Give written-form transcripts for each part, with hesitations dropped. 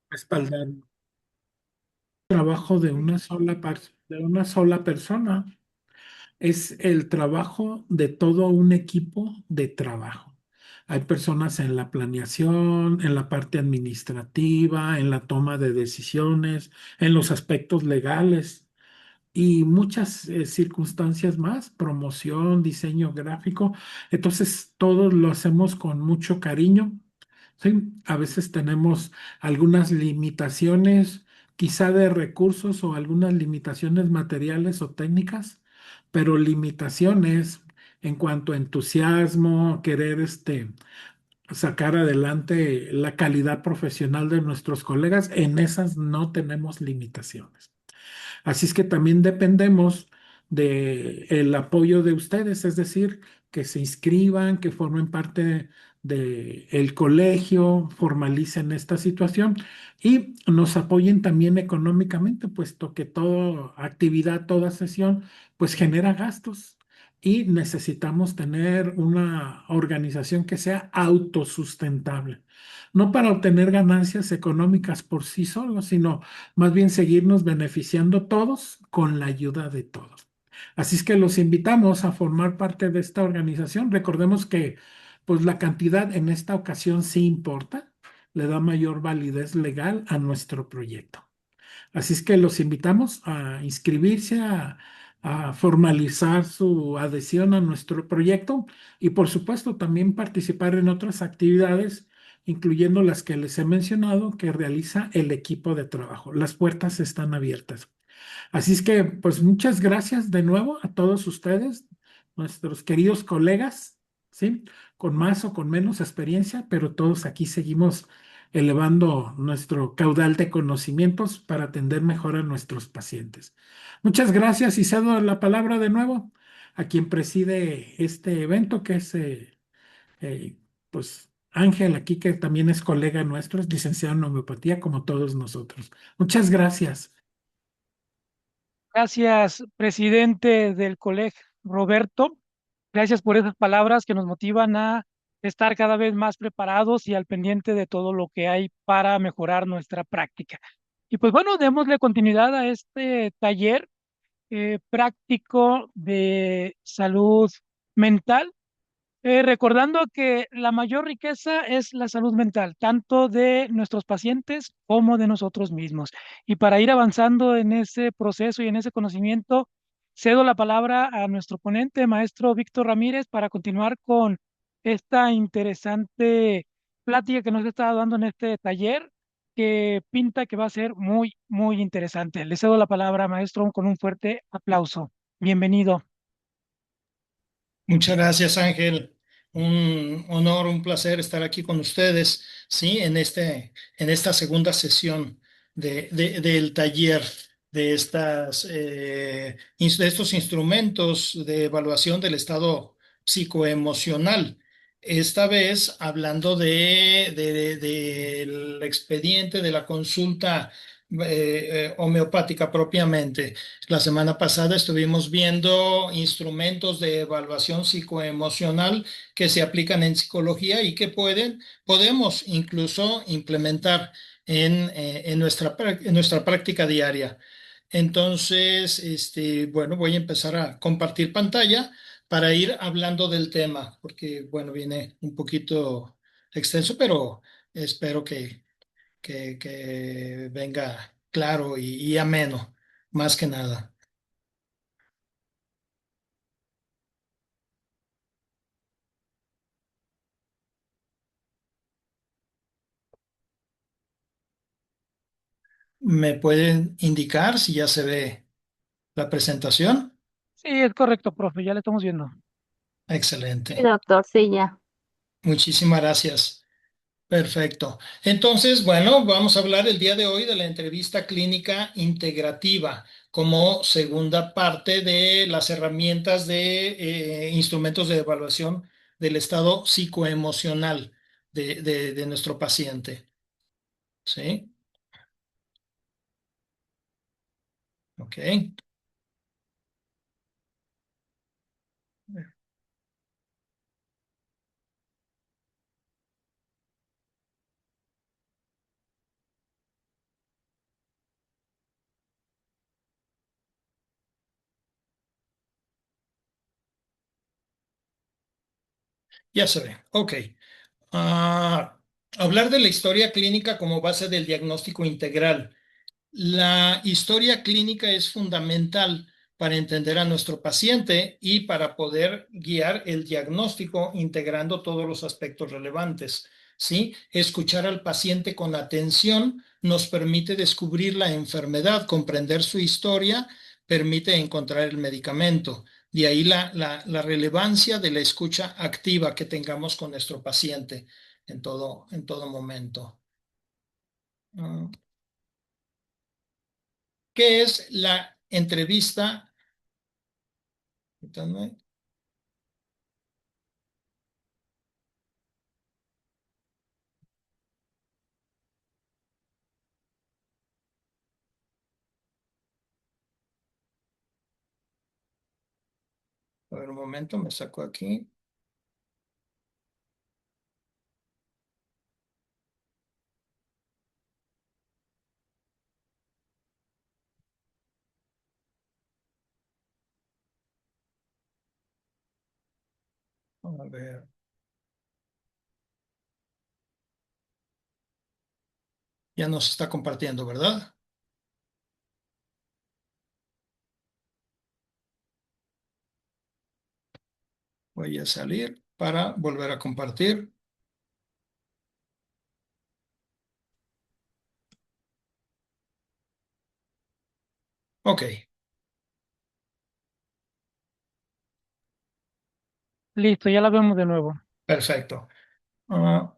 respaldar el trabajo de de una sola persona. Es el trabajo de todo un equipo de trabajo. Hay personas en la planeación, en la parte administrativa, en la toma de decisiones, en los aspectos legales y muchas circunstancias más, promoción, diseño gráfico. Entonces, todo lo hacemos con mucho cariño. Sí, a veces tenemos algunas limitaciones, quizá de recursos o algunas limitaciones materiales o técnicas, pero limitaciones en cuanto a entusiasmo, querer sacar adelante la calidad profesional de nuestros colegas, en esas no tenemos limitaciones. Así es que también dependemos del apoyo de ustedes, es decir, que se inscriban, que formen parte del colegio, formalicen esta situación y nos apoyen también económicamente, puesto que toda actividad, toda sesión, pues genera gastos y necesitamos tener una organización que sea autosustentable. No para obtener ganancias económicas por sí solos, sino más bien seguirnos beneficiando todos con la ayuda de todos. Así es que los invitamos a formar parte de esta organización. Recordemos que pues la cantidad en esta ocasión sí importa, le da mayor validez legal a nuestro proyecto. Así es que los invitamos a inscribirse, a formalizar su adhesión a nuestro proyecto y por supuesto también participar en otras actividades, incluyendo las que les he mencionado que realiza el equipo de trabajo. Las puertas están abiertas. Así es que pues muchas gracias de nuevo a todos ustedes, nuestros queridos colegas, ¿sí? Con más o con menos experiencia, pero todos aquí seguimos elevando nuestro caudal de conocimientos para atender mejor a nuestros pacientes. Muchas gracias y cedo la palabra de nuevo a quien preside este evento, que es eh, pues Ángel, aquí que también es colega nuestro, es licenciado en homeopatía como todos nosotros. Muchas gracias. Gracias, presidente del colegio, Roberto. Gracias por esas palabras que nos motivan a estar cada vez más preparados y al pendiente de todo lo que hay para mejorar nuestra práctica. Y pues bueno, démosle continuidad a este taller práctico de salud mental, recordando que la mayor riqueza es la salud mental, tanto de nuestros pacientes como de nosotros mismos. Y para ir avanzando en ese proceso y en ese conocimiento, cedo la palabra a nuestro ponente, maestro Víctor Ramírez, para continuar con esta interesante plática que nos está dando en este taller, que pinta que va a ser muy, muy interesante. Le cedo la palabra, maestro, con un fuerte aplauso. Bienvenido. Muchas gracias, Ángel. Un honor, un placer estar aquí con ustedes, sí, en esta segunda sesión del taller de de estos instrumentos de evaluación del estado psicoemocional. Esta vez hablando del expediente de la consulta homeopática propiamente. La semana pasada estuvimos viendo instrumentos de evaluación psicoemocional que se aplican en psicología y que podemos incluso implementar en nuestra práctica diaria. Entonces, bueno, voy a empezar a compartir pantalla para ir hablando del tema, porque, bueno, viene un poquito extenso, pero espero que venga claro y ameno, más que nada. ¿Me pueden indicar si ya se ve la presentación? Sí, es correcto, profe, ya le estamos viendo. Sí, Excelente. doctor, sí, ya. Muchísimas gracias. Perfecto. Entonces, bueno, vamos a hablar el día de hoy de la entrevista clínica integrativa como segunda parte de las herramientas de instrumentos de evaluación del estado psicoemocional de nuestro paciente. ¿Sí? Ok. Ya se ve. Ok. Ah, hablar de la historia clínica como base del diagnóstico integral. La historia clínica es fundamental para entender a nuestro paciente y para poder guiar el diagnóstico integrando todos los aspectos relevantes. ¿Sí? Escuchar al paciente con atención nos permite descubrir la enfermedad, comprender su historia, permite encontrar el medicamento. De ahí la relevancia de la escucha activa que tengamos con nuestro paciente en todo momento. Ah, ¿qué es la entrevista? Permítanme. A ver, un momento, me saco aquí. A ver, ya nos está compartiendo, ¿verdad? Voy a salir para volver a compartir. Ok, Listo, ya la vemos de nuevo. perfecto. Ah,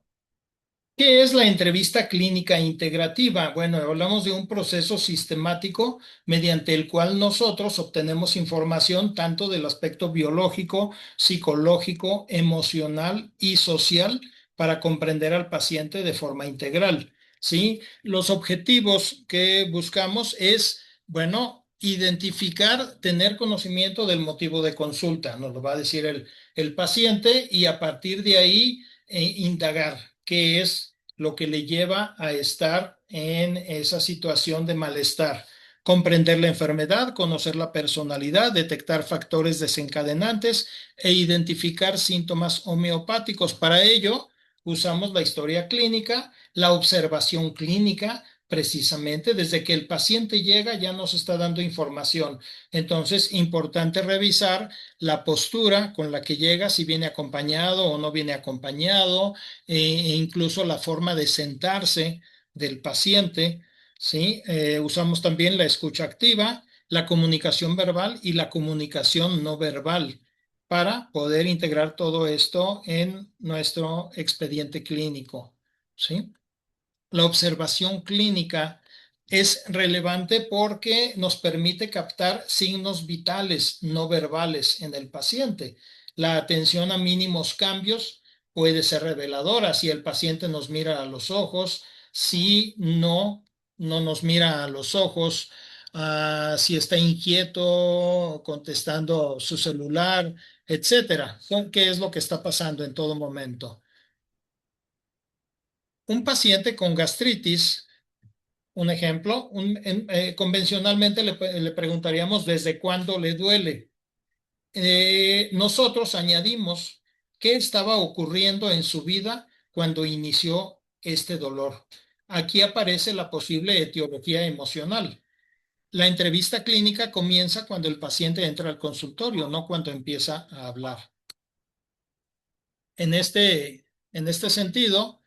¿qué es la entrevista clínica integrativa? Bueno, hablamos de un proceso sistemático mediante el cual nosotros obtenemos información tanto del aspecto biológico, psicológico, emocional y social para comprender al paciente de forma integral. ¿Sí? Los objetivos que buscamos es, bueno, identificar, tener conocimiento del motivo de consulta, nos lo va a decir el paciente y a partir de ahí indagar qué es lo que le lleva a estar en esa situación de malestar. Comprender la enfermedad, conocer la personalidad, detectar factores desencadenantes e identificar síntomas homeopáticos. Para ello, usamos la historia clínica, la observación clínica, precisamente desde que el paciente llega ya nos está dando información. Entonces, importante revisar la postura con la que llega, si viene acompañado o no viene acompañado, e incluso la forma de sentarse del paciente, ¿sí? Usamos también la escucha activa, la comunicación verbal y la comunicación no verbal para poder integrar todo esto en nuestro expediente clínico, ¿sí? La observación clínica es relevante porque nos permite captar signos vitales no verbales en el paciente. La atención a mínimos cambios puede ser reveladora si el paciente nos mira a los ojos, si no nos mira a los ojos, si está inquieto contestando su celular, etcétera. ¿Qué es lo que está pasando en todo momento? Un paciente con gastritis, un ejemplo, convencionalmente le preguntaríamos desde cuándo le duele. Nosotros añadimos qué estaba ocurriendo en su vida cuando inició este dolor. Aquí aparece la posible etiología emocional. La entrevista clínica comienza cuando el paciente entra al consultorio, no cuando empieza a hablar. En este sentido,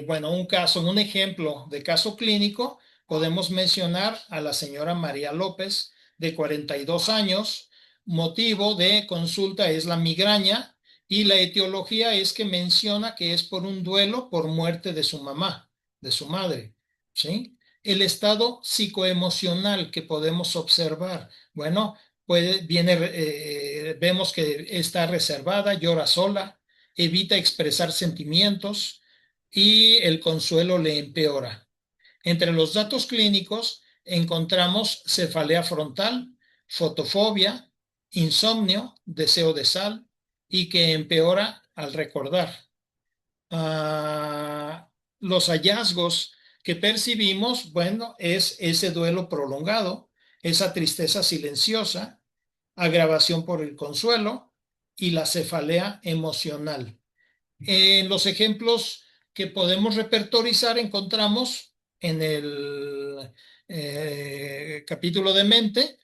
bueno, un ejemplo de caso clínico, podemos mencionar a la señora María López, de 42 años. Motivo de consulta es la migraña y la etiología es que menciona que es por un duelo por muerte de su mamá, de su madre, ¿sí? El estado psicoemocional que podemos observar, bueno, vemos que está reservada, llora sola, evita expresar sentimientos y el consuelo le empeora. Entre los datos clínicos encontramos cefalea frontal, fotofobia, insomnio, deseo de sal y que empeora al recordar. Los hallazgos que percibimos, bueno, es ese duelo prolongado, esa tristeza silenciosa, agravación por el consuelo y la cefalea emocional. En los ejemplos que podemos repertorizar encontramos en el capítulo de mente,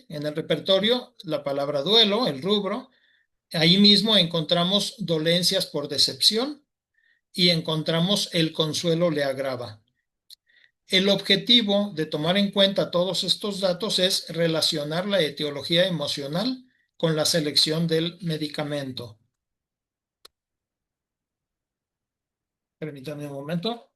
en el repertorio, la palabra duelo, el rubro. Ahí mismo encontramos dolencias por decepción y encontramos el consuelo le agrava. El objetivo de tomar en cuenta todos estos datos es relacionar la etiología emocional con la selección del medicamento. Permítanme un momento.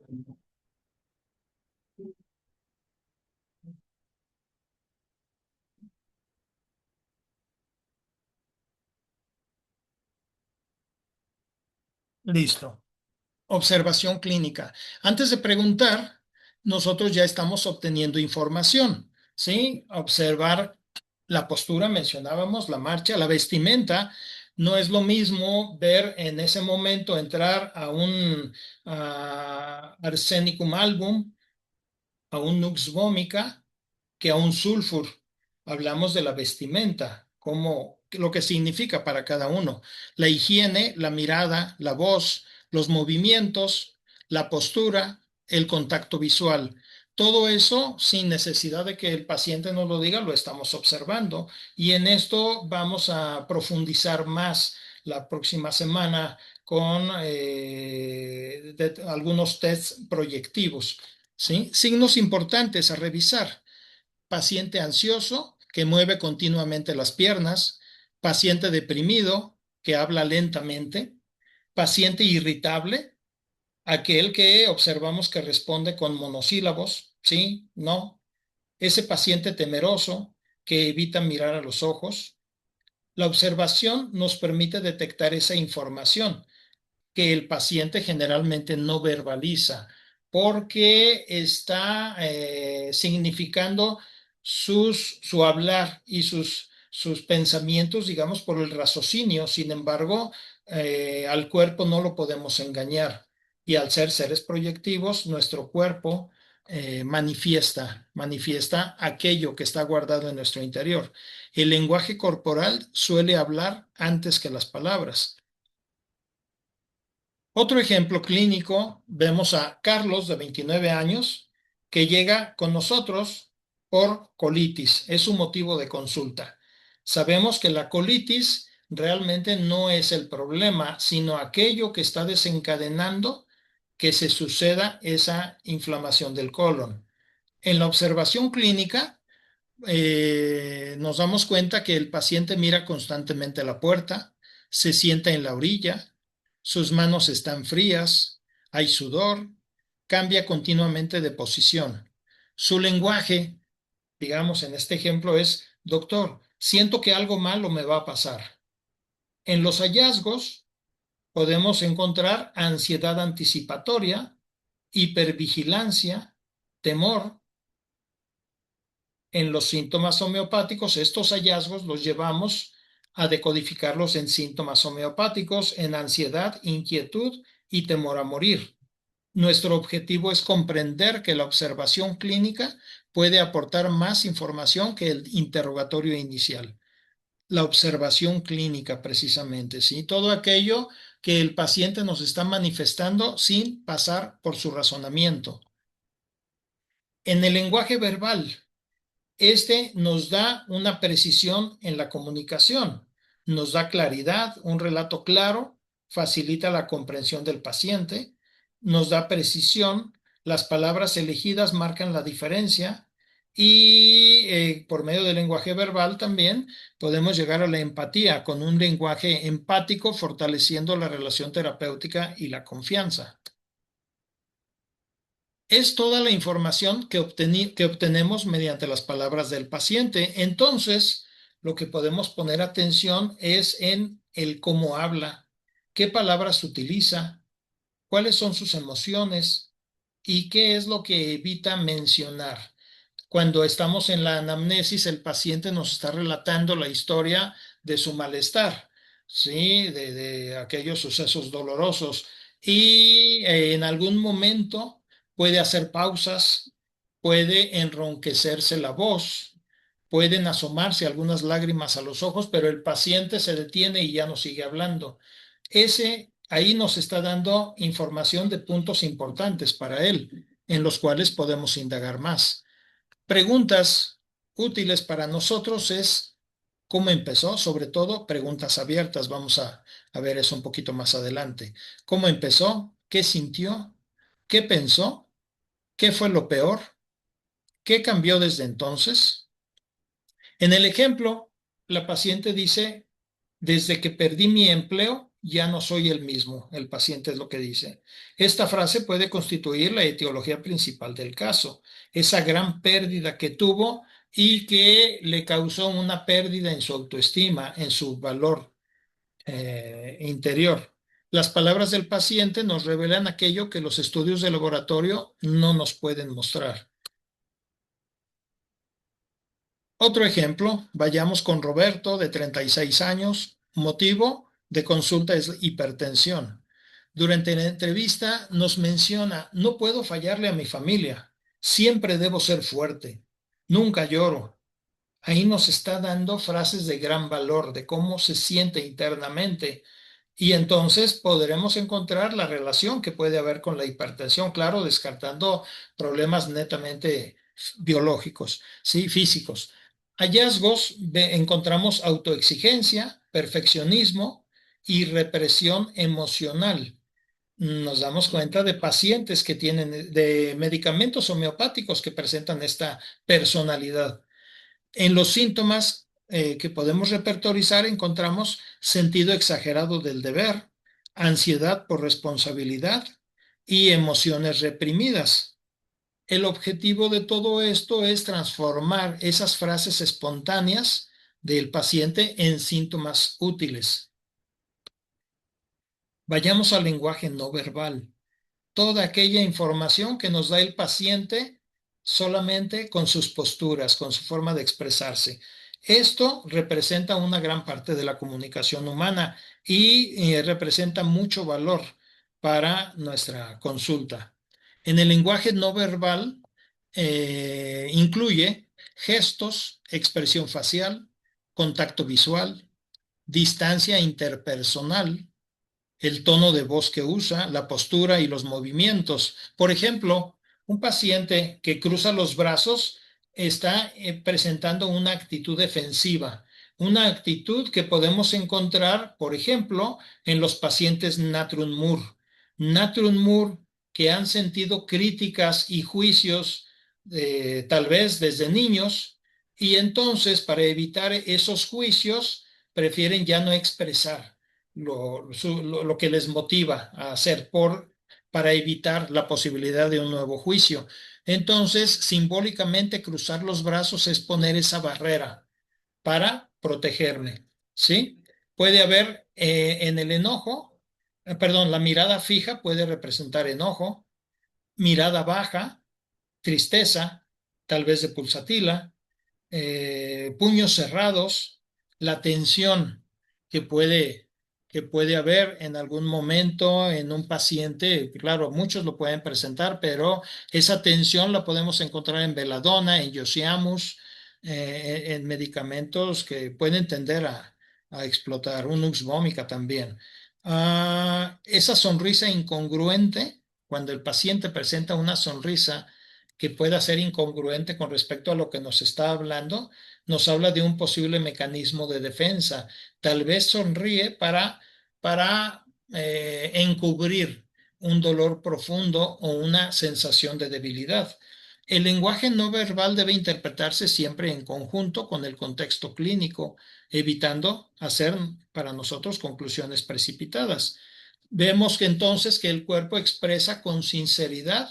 Listo. Observación clínica. Antes de preguntar, nosotros ya estamos obteniendo información, ¿sí? Observar la postura, mencionábamos, la marcha, la vestimenta. No es lo mismo ver en ese momento entrar a un Arsenicum album, a un Nux vomica, que a un sulfur. Hablamos de la vestimenta, como lo que significa para cada uno. La higiene, la mirada, la voz, los movimientos, la postura, el contacto visual. Todo eso, sin necesidad de que el paciente nos lo diga, lo estamos observando. Y en esto vamos a profundizar más la próxima semana con algunos tests proyectivos. ¿Sí? Signos importantes a revisar: paciente ansioso que mueve continuamente las piernas, paciente deprimido que habla lentamente, paciente irritable, aquel que observamos que responde con monosílabos, sí, no, ese paciente temeroso que evita mirar a los ojos. La observación nos permite detectar esa información que el paciente generalmente no verbaliza porque está significando su hablar y sus pensamientos, digamos, por el raciocinio. Sin embargo, al cuerpo no lo podemos engañar y al ser seres proyectivos, nuestro cuerpo manifiesta aquello que está guardado en nuestro interior. El lenguaje corporal suele hablar antes que las palabras. Otro ejemplo clínico, vemos a Carlos, de 29 años, que llega con nosotros por colitis. Es su motivo de consulta. Sabemos que la colitis realmente no es el problema, sino aquello que está desencadenando que se suceda esa inflamación del colon. En la observación clínica, nos damos cuenta que el paciente mira constantemente la puerta, se sienta en la orilla, sus manos están frías, hay sudor, cambia continuamente de posición. Su lenguaje, digamos en este ejemplo, es: doctor, siento que algo malo me va a pasar. En los hallazgos podemos encontrar ansiedad anticipatoria, hipervigilancia, temor. En los síntomas homeopáticos, estos hallazgos los llevamos a decodificarlos en síntomas homeopáticos, en ansiedad, inquietud y temor a morir. Nuestro objetivo es comprender que la observación clínica puede aportar más información que el interrogatorio inicial. La observación clínica, precisamente, ¿sí? Todo aquello que el paciente nos está manifestando sin pasar por su razonamiento. En el lenguaje verbal, este nos da una precisión en la comunicación, nos da claridad, un relato claro, facilita la comprensión del paciente, nos da precisión, las palabras elegidas marcan la diferencia y por medio del lenguaje verbal también podemos llegar a la empatía con un lenguaje empático, fortaleciendo la relación terapéutica y la confianza. Es toda la información que obtenemos mediante las palabras del paciente. Entonces, lo que podemos poner atención es en el cómo habla, qué palabras utiliza, cuáles son sus emociones y qué es lo que evita mencionar. Cuando estamos en la anamnesis, el paciente nos está relatando la historia de su malestar, ¿sí? De aquellos sucesos dolorosos. Y en algún momento puede hacer pausas, puede enronquecerse la voz, pueden asomarse algunas lágrimas a los ojos, pero el paciente se detiene y ya no sigue hablando. Ahí nos está dando información de puntos importantes para él, en los cuales podemos indagar más. Preguntas útiles para nosotros es cómo empezó, sobre todo preguntas abiertas. Vamos a ver eso un poquito más adelante. ¿Cómo empezó? ¿Qué sintió? ¿Qué pensó? ¿Qué fue lo peor? ¿Qué cambió desde entonces? En el ejemplo, la paciente dice, desde que perdí mi empleo, ya no soy el mismo. El paciente es lo que dice. Esta frase puede constituir la etiología principal del caso, esa gran pérdida que tuvo y que le causó una pérdida en su autoestima, en su valor interior. Las palabras del paciente nos revelan aquello que los estudios de laboratorio no nos pueden mostrar. Otro ejemplo, vayamos con Roberto, de 36 años. Motivo de consulta es hipertensión. Durante la entrevista nos menciona, no puedo fallarle a mi familia, siempre debo ser fuerte, nunca lloro. Ahí nos está dando frases de gran valor, de cómo se siente internamente. Y entonces podremos encontrar la relación que puede haber con la hipertensión, claro, descartando problemas netamente biológicos, ¿sí? Físicos. Hallazgos, encontramos autoexigencia, perfeccionismo y represión emocional. Nos damos cuenta de pacientes que tienen, de medicamentos homeopáticos que presentan esta personalidad. En los síntomas que podemos repertorizar encontramos sentido exagerado del deber, ansiedad por responsabilidad y emociones reprimidas. El objetivo de todo esto es transformar esas frases espontáneas del paciente en síntomas útiles. Vayamos al lenguaje no verbal. Toda aquella información que nos da el paciente solamente con sus posturas, con su forma de expresarse. Esto representa una gran parte de la comunicación humana y representa mucho valor para nuestra consulta. En el lenguaje no verbal incluye gestos, expresión facial, contacto visual, distancia interpersonal, el tono de voz que usa, la postura y los movimientos. Por ejemplo, un paciente que cruza los brazos está presentando una actitud defensiva, una actitud que podemos encontrar, por ejemplo, en los pacientes Natrum Mur. Natrum Mur que han sentido críticas y juicios tal vez desde niños y entonces para evitar esos juicios prefieren ya no expresar lo que les motiva a hacer para evitar la posibilidad de un nuevo juicio. Entonces, simbólicamente cruzar los brazos es poner esa barrera para protegerme, ¿sí? Puede haber en el enojo, perdón, la mirada fija puede representar enojo, mirada baja, tristeza, tal vez de pulsatila, puños cerrados, la tensión que puede, que puede haber en algún momento en un paciente. Claro, muchos lo pueden presentar, pero esa tensión la podemos encontrar en veladona, en yosiamus, en medicamentos que pueden tender a explotar, un nux vomica también. Esa sonrisa incongruente, cuando el paciente presenta una sonrisa que pueda ser incongruente con respecto a lo que nos está hablando, nos habla de un posible mecanismo de defensa. Tal vez sonríe para encubrir un dolor profundo o una sensación de debilidad. El lenguaje no verbal debe interpretarse siempre en conjunto con el contexto clínico, evitando hacer para nosotros conclusiones precipitadas. Vemos que entonces que el cuerpo expresa con sinceridad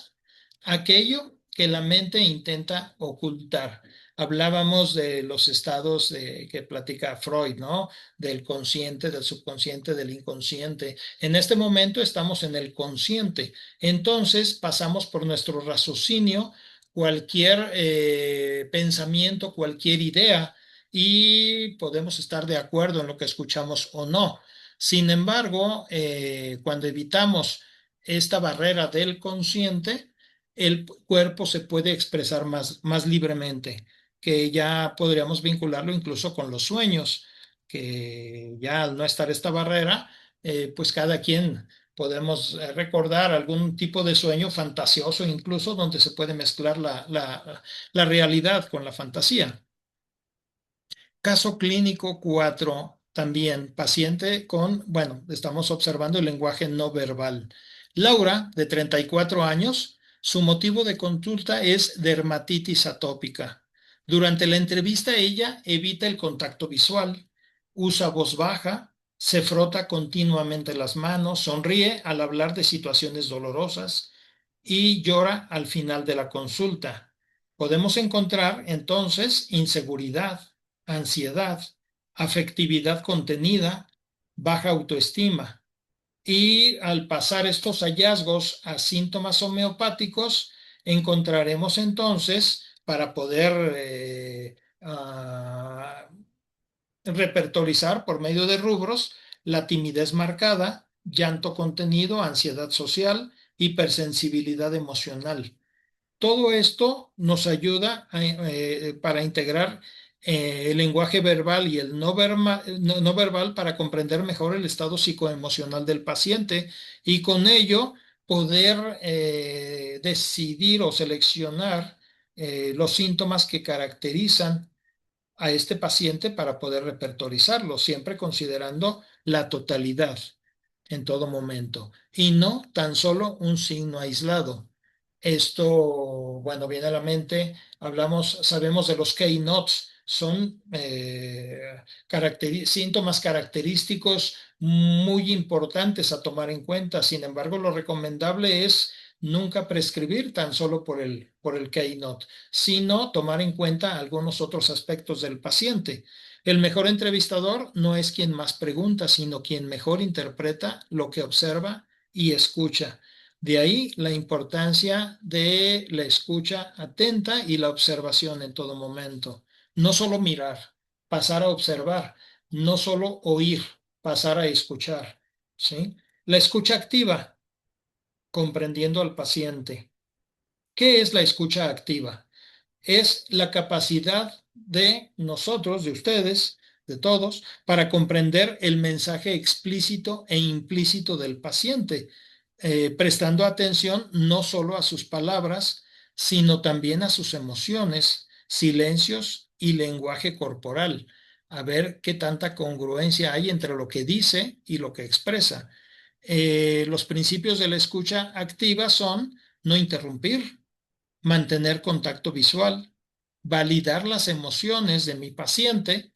aquello que la mente intenta ocultar. Hablábamos de los estados que platica Freud, ¿no? Del consciente, del subconsciente, del inconsciente. En este momento estamos en el consciente. Entonces pasamos por nuestro raciocinio cualquier pensamiento, cualquier idea y podemos estar de acuerdo en lo que escuchamos o no. Sin embargo, cuando evitamos esta barrera del consciente, el cuerpo se puede expresar más libremente. que ya podríamos vincularlo incluso con los sueños, que ya al no estar esta barrera, pues cada quien podemos recordar algún tipo de sueño fantasioso, incluso donde se puede mezclar la realidad con la fantasía. Caso clínico 4, también paciente con, bueno, estamos observando el lenguaje no verbal. Laura, de 34 años, su motivo de consulta es dermatitis atópica. Durante la entrevista ella evita el contacto visual, usa voz baja, se frota continuamente las manos, sonríe al hablar de situaciones dolorosas y llora al final de la consulta. Podemos encontrar entonces inseguridad, ansiedad, afectividad contenida, baja autoestima. Y al pasar estos hallazgos a síntomas homeopáticos, encontraremos entonces, para poder repertorizar por medio de rubros, la timidez marcada, llanto contenido, ansiedad social, hipersensibilidad emocional. Todo esto nos ayuda para integrar el lenguaje verbal y el no verbal para comprender mejor el estado psicoemocional del paciente y con ello poder decidir o seleccionar los síntomas que caracterizan a este paciente para poder repertorizarlo, siempre considerando la totalidad en todo momento y no tan solo un signo aislado. Esto, bueno, viene a la mente, sabemos de los keynotes, son síntomas característicos muy importantes a tomar en cuenta. Sin embargo, lo recomendable es nunca prescribir tan solo por el keynote, sino tomar en cuenta algunos otros aspectos del paciente. El mejor entrevistador no es quien más pregunta, sino quien mejor interpreta lo que observa y escucha. De ahí la importancia de la escucha atenta y la observación en todo momento. No solo mirar, pasar a observar, no solo oír, pasar a escuchar, ¿sí? La escucha activa, comprendiendo al paciente. ¿Qué es la escucha activa? Es la capacidad de nosotros, de ustedes, de todos, para comprender el mensaje explícito e implícito del paciente, prestando atención no solo a sus palabras, sino también a sus emociones, silencios y lenguaje corporal, a ver qué tanta congruencia hay entre lo que dice y lo que expresa. Los principios de la escucha activa son no interrumpir, mantener contacto visual, validar las emociones de mi paciente,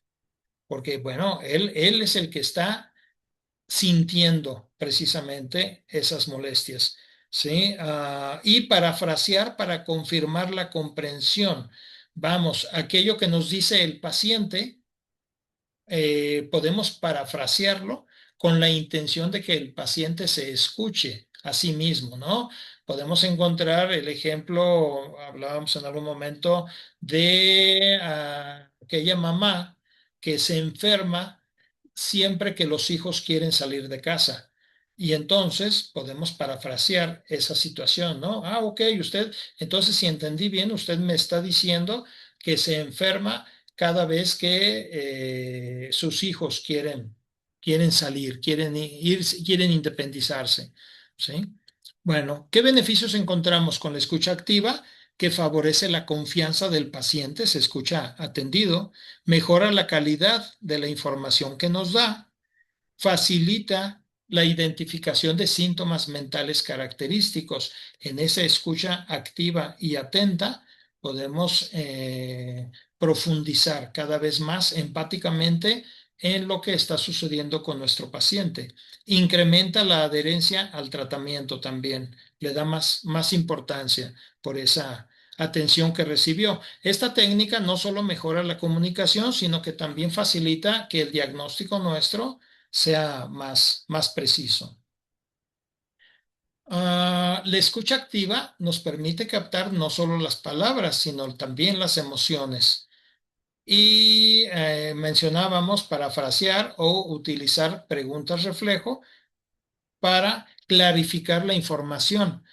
porque bueno, él es el que está sintiendo precisamente esas molestias, ¿sí? Y parafrasear para confirmar la comprensión. Vamos, aquello que nos dice el paciente, podemos parafrasearlo con la intención de que el paciente se escuche a sí mismo, ¿no? Podemos encontrar el ejemplo, hablábamos en algún momento, de aquella mamá que se enferma siempre que los hijos quieren salir de casa. Y entonces podemos parafrasear esa situación, ¿no? Ok, entonces si entendí bien, usted me está diciendo que se enferma cada vez que sus hijos quieren salir, quieren independizarse, ¿sí? Bueno, ¿qué beneficios encontramos con la escucha activa? Que favorece la confianza del paciente, se escucha atendido, mejora la calidad de la información que nos da, facilita la identificación de síntomas mentales característicos. En esa escucha activa y atenta podemos profundizar cada vez más empáticamente en lo que está sucediendo con nuestro paciente. Incrementa la adherencia al tratamiento también, le da más importancia por esa atención que recibió. Esta técnica no solo mejora la comunicación, sino que también facilita que el diagnóstico nuestro sea más preciso. La escucha activa nos permite captar no solo las palabras, sino también las emociones. Y mencionábamos parafrasear o utilizar preguntas reflejo para clarificar la información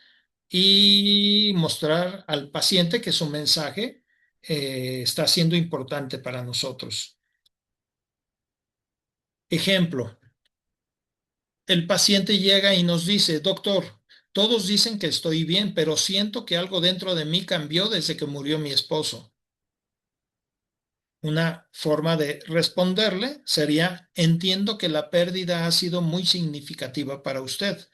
y mostrar al paciente que su mensaje está siendo importante para nosotros. Ejemplo, el paciente llega y nos dice, doctor, todos dicen que estoy bien, pero siento que algo dentro de mí cambió desde que murió mi esposo. Una forma de responderle sería, entiendo que la pérdida ha sido muy significativa para usted.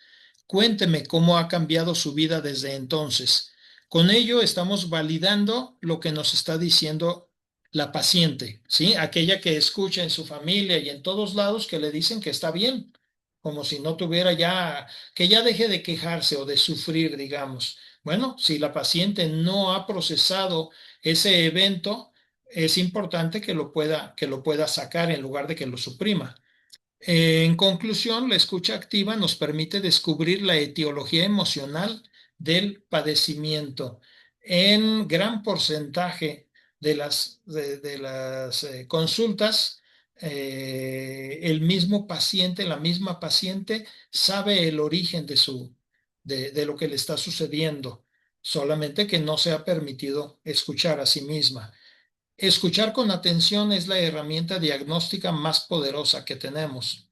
Cuénteme cómo ha cambiado su vida desde entonces. Con ello estamos validando lo que nos está diciendo la paciente, ¿sí? Aquella que escucha en su familia y en todos lados que le dicen que está bien, como si no tuviera ya, que ya deje de quejarse o de sufrir, digamos. Bueno, si la paciente no ha procesado ese evento, es importante que lo pueda sacar en lugar de que lo suprima. En conclusión, la escucha activa nos permite descubrir la etiología emocional del padecimiento. En gran porcentaje de las consultas, el mismo paciente, la misma paciente, sabe el origen de lo que le está sucediendo, solamente que no se ha permitido escuchar a sí misma. Escuchar con atención es la herramienta diagnóstica más poderosa que tenemos.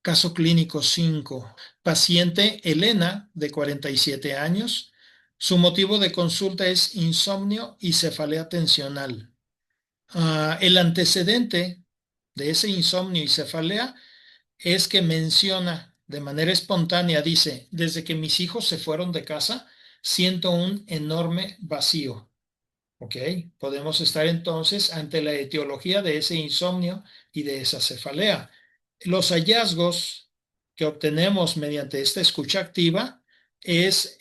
Caso clínico 5. Paciente Elena, de 47 años. Su motivo de consulta es insomnio y cefalea tensional. El antecedente de ese insomnio y cefalea es que menciona de manera espontánea, dice, desde que mis hijos se fueron de casa, siento un enorme vacío. ¿Ok? Podemos estar entonces ante la etiología de ese insomnio y de esa cefalea. Los hallazgos que obtenemos mediante esta escucha activa es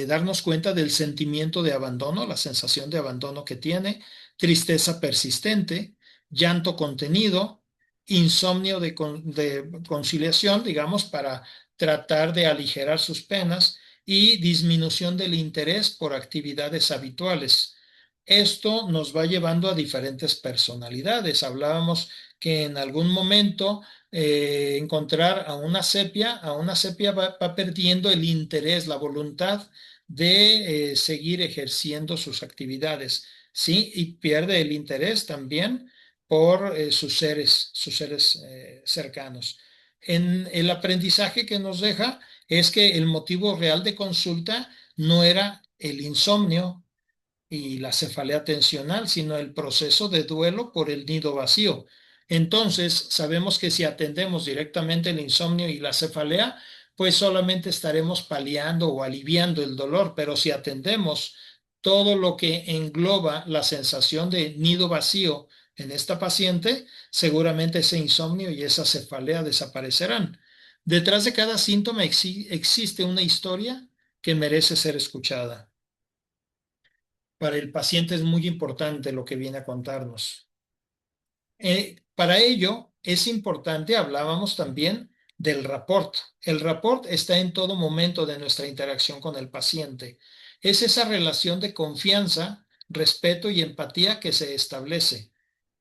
darnos cuenta del sentimiento de abandono, la sensación de abandono que tiene, tristeza persistente, llanto contenido, insomnio de conciliación, digamos, para tratar de aligerar sus penas y disminución del interés por actividades habituales. Esto nos va llevando a diferentes personalidades. Hablábamos que en algún momento encontrar a una sepia va perdiendo el interés, la voluntad de seguir ejerciendo sus actividades, ¿sí? Y pierde el interés también por sus seres cercanos. En el aprendizaje que nos deja es que el motivo real de consulta no era el insomnio y la cefalea tensional, sino el proceso de duelo por el nido vacío. Entonces, sabemos que si atendemos directamente el insomnio y la cefalea, pues solamente estaremos paliando o aliviando el dolor, pero si atendemos todo lo que engloba la sensación de nido vacío en esta paciente, seguramente ese insomnio y esa cefalea desaparecerán. Detrás de cada síntoma existe una historia que merece ser escuchada. Para el paciente es muy importante lo que viene a contarnos. Para ello es importante, hablábamos también del rapport. El rapport está en todo momento de nuestra interacción con el paciente. Es esa relación de confianza, respeto y empatía que se establece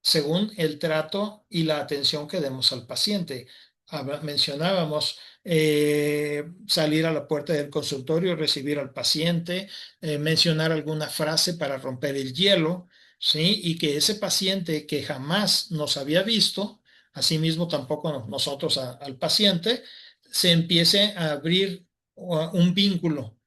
según el trato y la atención que demos al paciente. Mencionábamos salir a la puerta del consultorio, recibir al paciente, mencionar alguna frase para romper el hielo, ¿sí? Y que ese paciente que jamás nos había visto, asimismo tampoco nosotros al paciente, se empiece a abrir un vínculo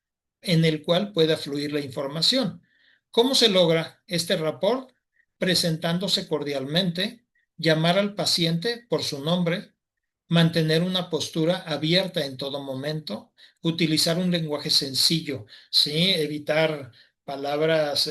en el cual pueda fluir la información. ¿Cómo se logra este rapport? Presentándose cordialmente, llamar al paciente por su nombre, mantener una postura abierta en todo momento, utilizar un lenguaje sencillo, ¿sí? Evitar palabras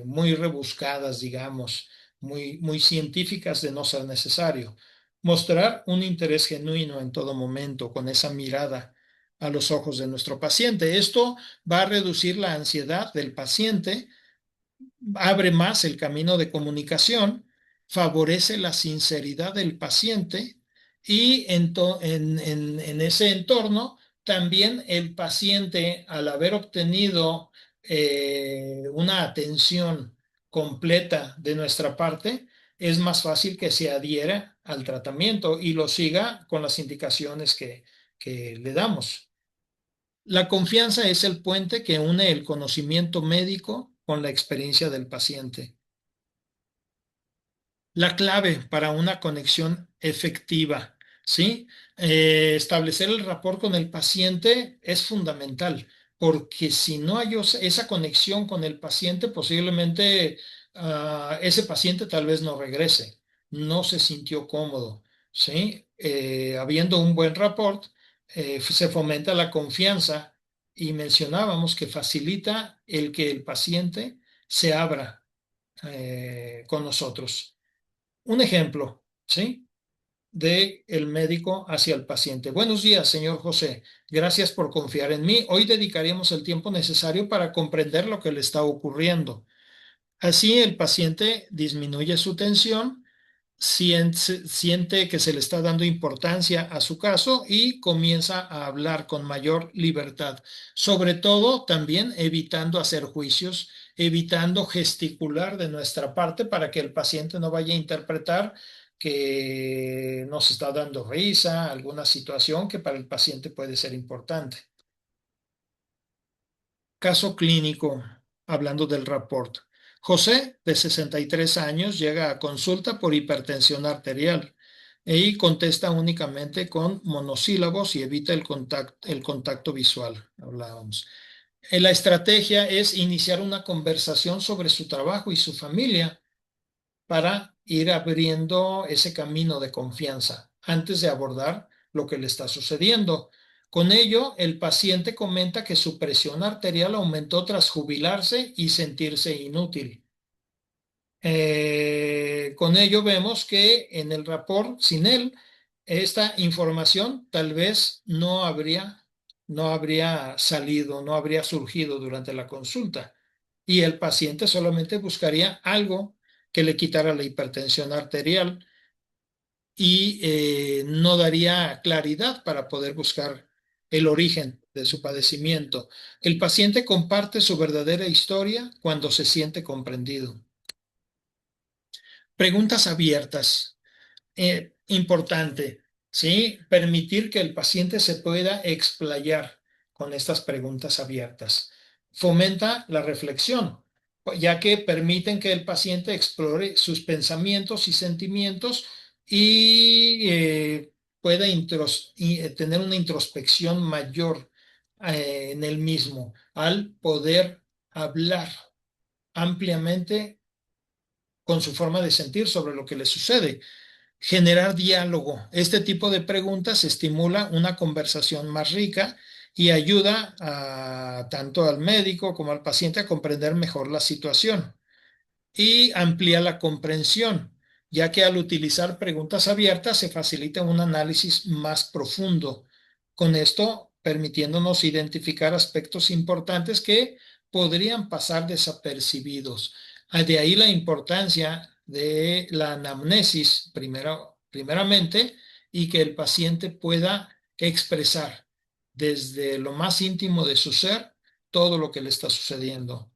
muy rebuscadas, digamos, muy científicas de no ser necesario. Mostrar un interés genuino en todo momento con esa mirada a los ojos de nuestro paciente. Esto va a reducir la ansiedad del paciente, abre más el camino de comunicación, favorece la sinceridad del paciente y en ese entorno también el paciente, al haber obtenido una atención completa de nuestra parte, es más fácil que se adhiera al tratamiento y lo siga con las indicaciones que le damos. La confianza es el puente que une el conocimiento médico con la experiencia del paciente. La clave para una conexión efectiva, ¿sí? Establecer el rapport con el paciente es fundamental, porque si no hay esa conexión con el paciente, posiblemente ese paciente tal vez no regrese, no se sintió cómodo, ¿sí? Habiendo un buen rapport, se fomenta la confianza y mencionábamos que facilita el que el paciente se abra con nosotros. Un ejemplo, ¿sí? De el médico hacia el paciente. Buenos días, señor José. Gracias por confiar en mí. Hoy dedicaremos el tiempo necesario para comprender lo que le está ocurriendo. Así el paciente disminuye su tensión, siente que se le está dando importancia a su caso y comienza a hablar con mayor libertad. Sobre todo también evitando hacer juicios, evitando gesticular de nuestra parte para que el paciente no vaya a interpretar que nos está dando risa, alguna situación que para el paciente puede ser importante. Caso clínico, hablando del rapport. José, de 63 años, llega a consulta por hipertensión arterial y contesta únicamente con monosílabos y evita el contacto visual. Hablábamos. La estrategia es iniciar una conversación sobre su trabajo y su familia para ir abriendo ese camino de confianza antes de abordar lo que le está sucediendo. Con ello, el paciente comenta que su presión arterial aumentó tras jubilarse y sentirse inútil. Con ello vemos que en el rapport, sin él, esta información tal vez no habría salido, no habría surgido durante la consulta. Y el paciente solamente buscaría algo que le quitara la hipertensión arterial y no daría claridad para poder buscar el origen de su padecimiento. El paciente comparte su verdadera historia cuando se siente comprendido. Preguntas abiertas. Importante, ¿sí? Permitir que el paciente se pueda explayar con estas preguntas abiertas. Fomenta la reflexión, ya que permiten que el paciente explore sus pensamientos y sentimientos y pueda tener una introspección mayor en él mismo al poder hablar ampliamente con su forma de sentir sobre lo que le sucede. Generar diálogo. Este tipo de preguntas estimula una conversación más rica y ayuda tanto al médico como al paciente a comprender mejor la situación y amplía la comprensión, ya que al utilizar preguntas abiertas se facilita un análisis más profundo. Con esto, permitiéndonos identificar aspectos importantes que podrían pasar desapercibidos. De ahí la importancia de la anamnesis, primeramente, y que el paciente pueda expresar desde lo más íntimo de su ser todo lo que le está sucediendo.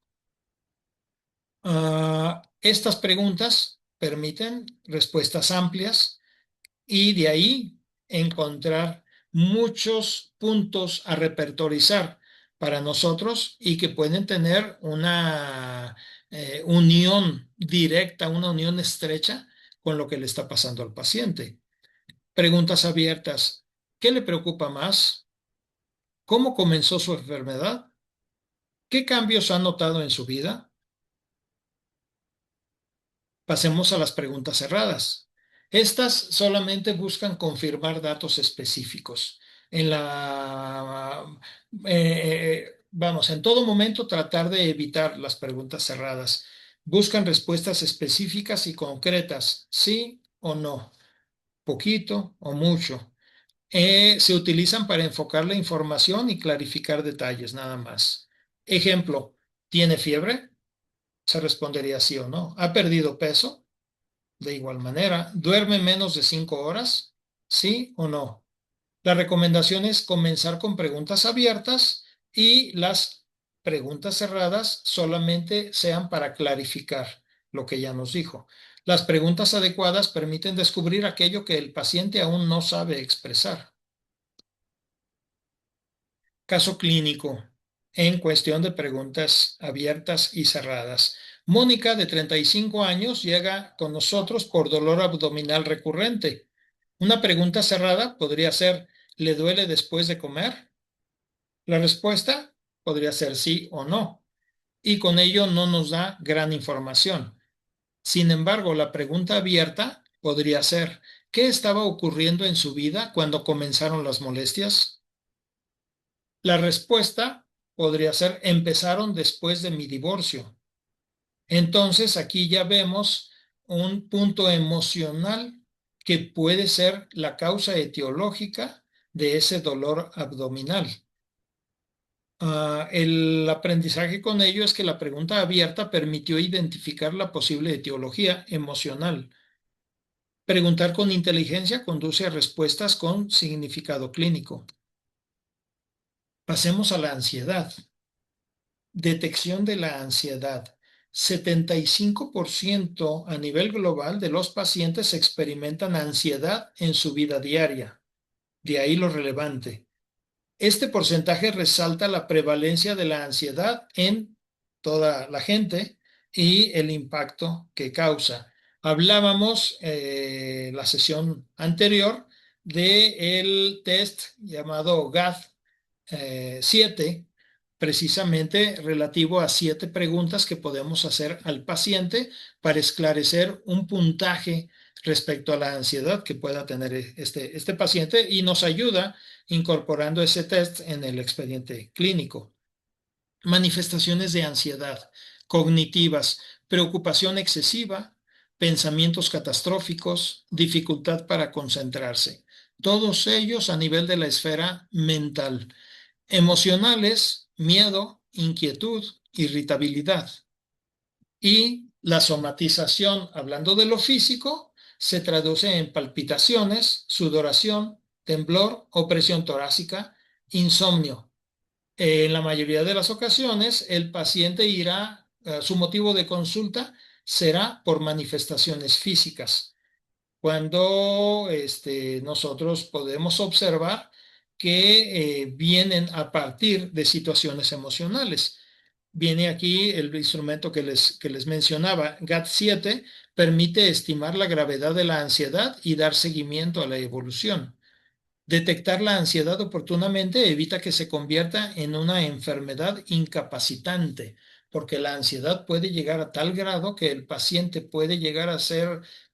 Estas preguntas permiten respuestas amplias y de ahí encontrar muchos puntos a repertorizar para nosotros y que pueden tener una unión directa, una unión estrecha con lo que le está pasando al paciente. Preguntas abiertas. ¿Qué le preocupa más? ¿Cómo comenzó su enfermedad? ¿Qué cambios ha notado en su vida? Pasemos a las preguntas cerradas. Estas solamente buscan confirmar datos específicos. Vamos, en todo momento tratar de evitar las preguntas cerradas. Buscan respuestas específicas y concretas, sí o no, poquito o mucho. Se utilizan para enfocar la información y clarificar detalles, nada más. Ejemplo, ¿tiene fiebre? Se respondería sí o no. ¿Ha perdido peso? De igual manera, ¿duerme menos de 5 horas? ¿Sí o no? La recomendación es comenzar con preguntas abiertas y las preguntas cerradas solamente sean para clarificar lo que ya nos dijo. Las preguntas adecuadas permiten descubrir aquello que el paciente aún no sabe expresar. Caso clínico. en cuestión de preguntas abiertas y cerradas. Mónica, de 35 años, llega con nosotros por dolor abdominal recurrente. Una pregunta cerrada podría ser, ¿le duele después de comer? La respuesta podría ser sí o no, y con ello no nos da gran información. Sin embargo, la pregunta abierta podría ser, ¿qué estaba ocurriendo en su vida cuando comenzaron las molestias? La respuesta podría ser, empezaron después de mi divorcio. Entonces, aquí ya vemos un punto emocional que puede ser la causa etiológica de ese dolor abdominal. El aprendizaje con ello es que la pregunta abierta permitió identificar la posible etiología emocional. Preguntar con inteligencia conduce a respuestas con significado clínico. Pasemos a la ansiedad. Detección de la ansiedad. 75% a nivel global de los pacientes experimentan ansiedad en su vida diaria. De ahí lo relevante. Este porcentaje resalta la prevalencia de la ansiedad en toda la gente y el impacto que causa. Hablábamos la sesión anterior del test llamado GAD-7, precisamente relativo a 7 preguntas que podemos hacer al paciente para esclarecer un puntaje respecto a la ansiedad que pueda tener este paciente, y nos ayuda incorporando ese test en el expediente clínico. Manifestaciones de ansiedad cognitivas: preocupación excesiva, pensamientos catastróficos, dificultad para concentrarse. Todos ellos a nivel de la esfera mental. Emocionales: miedo, inquietud, irritabilidad. Y la somatización, hablando de lo físico, se traduce en palpitaciones, sudoración, temblor, opresión torácica, insomnio. En la mayoría de las ocasiones, el paciente irá, su motivo de consulta será por manifestaciones físicas, cuando nosotros podemos observar que vienen a partir de situaciones emocionales. Viene aquí el instrumento que les mencionaba, GAD-7, permite estimar la gravedad de la ansiedad y dar seguimiento a la evolución. Detectar la ansiedad oportunamente evita que se convierta en una enfermedad incapacitante, porque la ansiedad puede llegar a tal grado que el paciente puede llegar a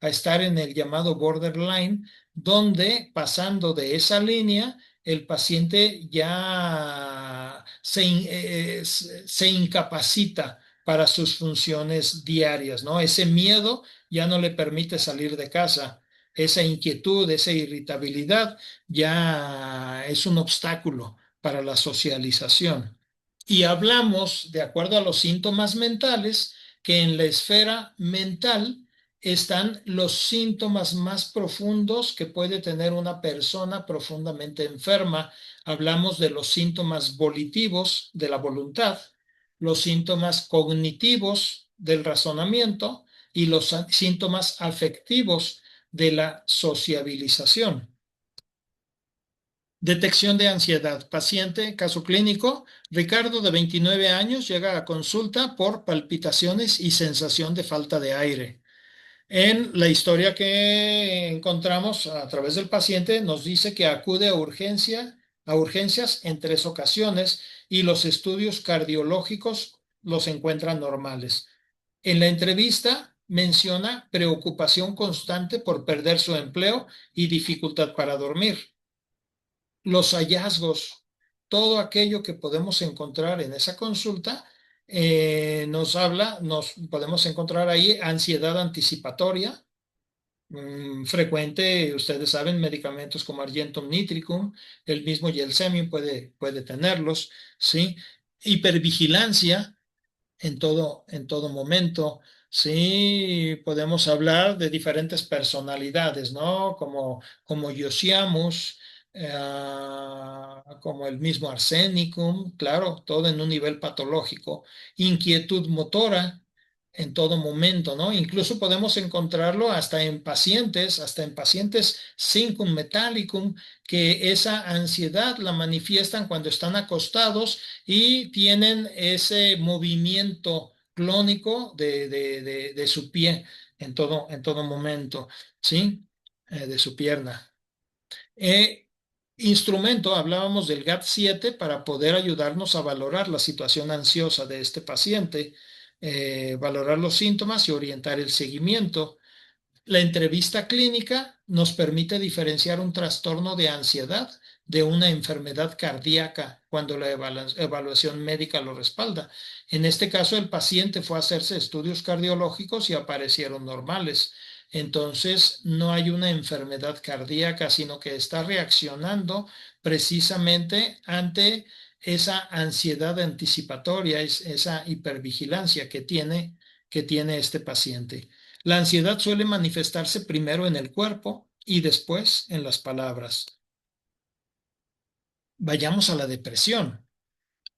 estar en el llamado borderline, donde pasando de esa línea, el paciente ya se incapacita para sus funciones diarias, ¿no? Ese miedo ya no le permite salir de casa, esa inquietud, esa irritabilidad ya es un obstáculo para la socialización. Y hablamos, de acuerdo a los síntomas mentales, que en la esfera mental están los síntomas más profundos que puede tener una persona profundamente enferma. Hablamos de los síntomas volitivos de la voluntad, los síntomas cognitivos del razonamiento y los síntomas afectivos de la sociabilización. Detección de ansiedad. Paciente, caso clínico: Ricardo, de 29 años, llega a consulta por palpitaciones y sensación de falta de aire. En la historia que encontramos a través del paciente, nos dice que acude a urgencias en 3 ocasiones y los estudios cardiológicos los encuentran normales. En la entrevista menciona preocupación constante por perder su empleo y dificultad para dormir. Los hallazgos, todo aquello que podemos encontrar en esa consulta, nos podemos encontrar ahí ansiedad anticipatoria, frecuente. Ustedes saben, medicamentos como Argentum nitricum, el mismo Gelsemium puede tenerlos, ¿sí? Hipervigilancia en todo momento. Sí, podemos hablar de diferentes personalidades, ¿no? Como Josiamus, como el mismo Arsenicum, claro, todo en un nivel patológico. Inquietud motora, en todo momento, ¿no? Incluso podemos encontrarlo hasta en pacientes syncum metallicum, que esa ansiedad la manifiestan cuando están acostados y tienen ese movimiento clónico de su pie en todo momento, ¿sí? De su pierna. Eh, Instrumento, hablábamos del GAT-7 para poder ayudarnos a valorar la situación ansiosa de este paciente, valorar los síntomas y orientar el seguimiento. La entrevista clínica nos permite diferenciar un trastorno de ansiedad de una enfermedad cardíaca cuando la evaluación médica lo respalda. En este caso, el paciente fue a hacerse estudios cardiológicos y aparecieron normales. Entonces, no hay una enfermedad cardíaca, sino que está reaccionando precisamente ante esa ansiedad anticipatoria, esa hipervigilancia que tiene este paciente. La ansiedad suele manifestarse primero en el cuerpo y después en las palabras. Vayamos a la depresión.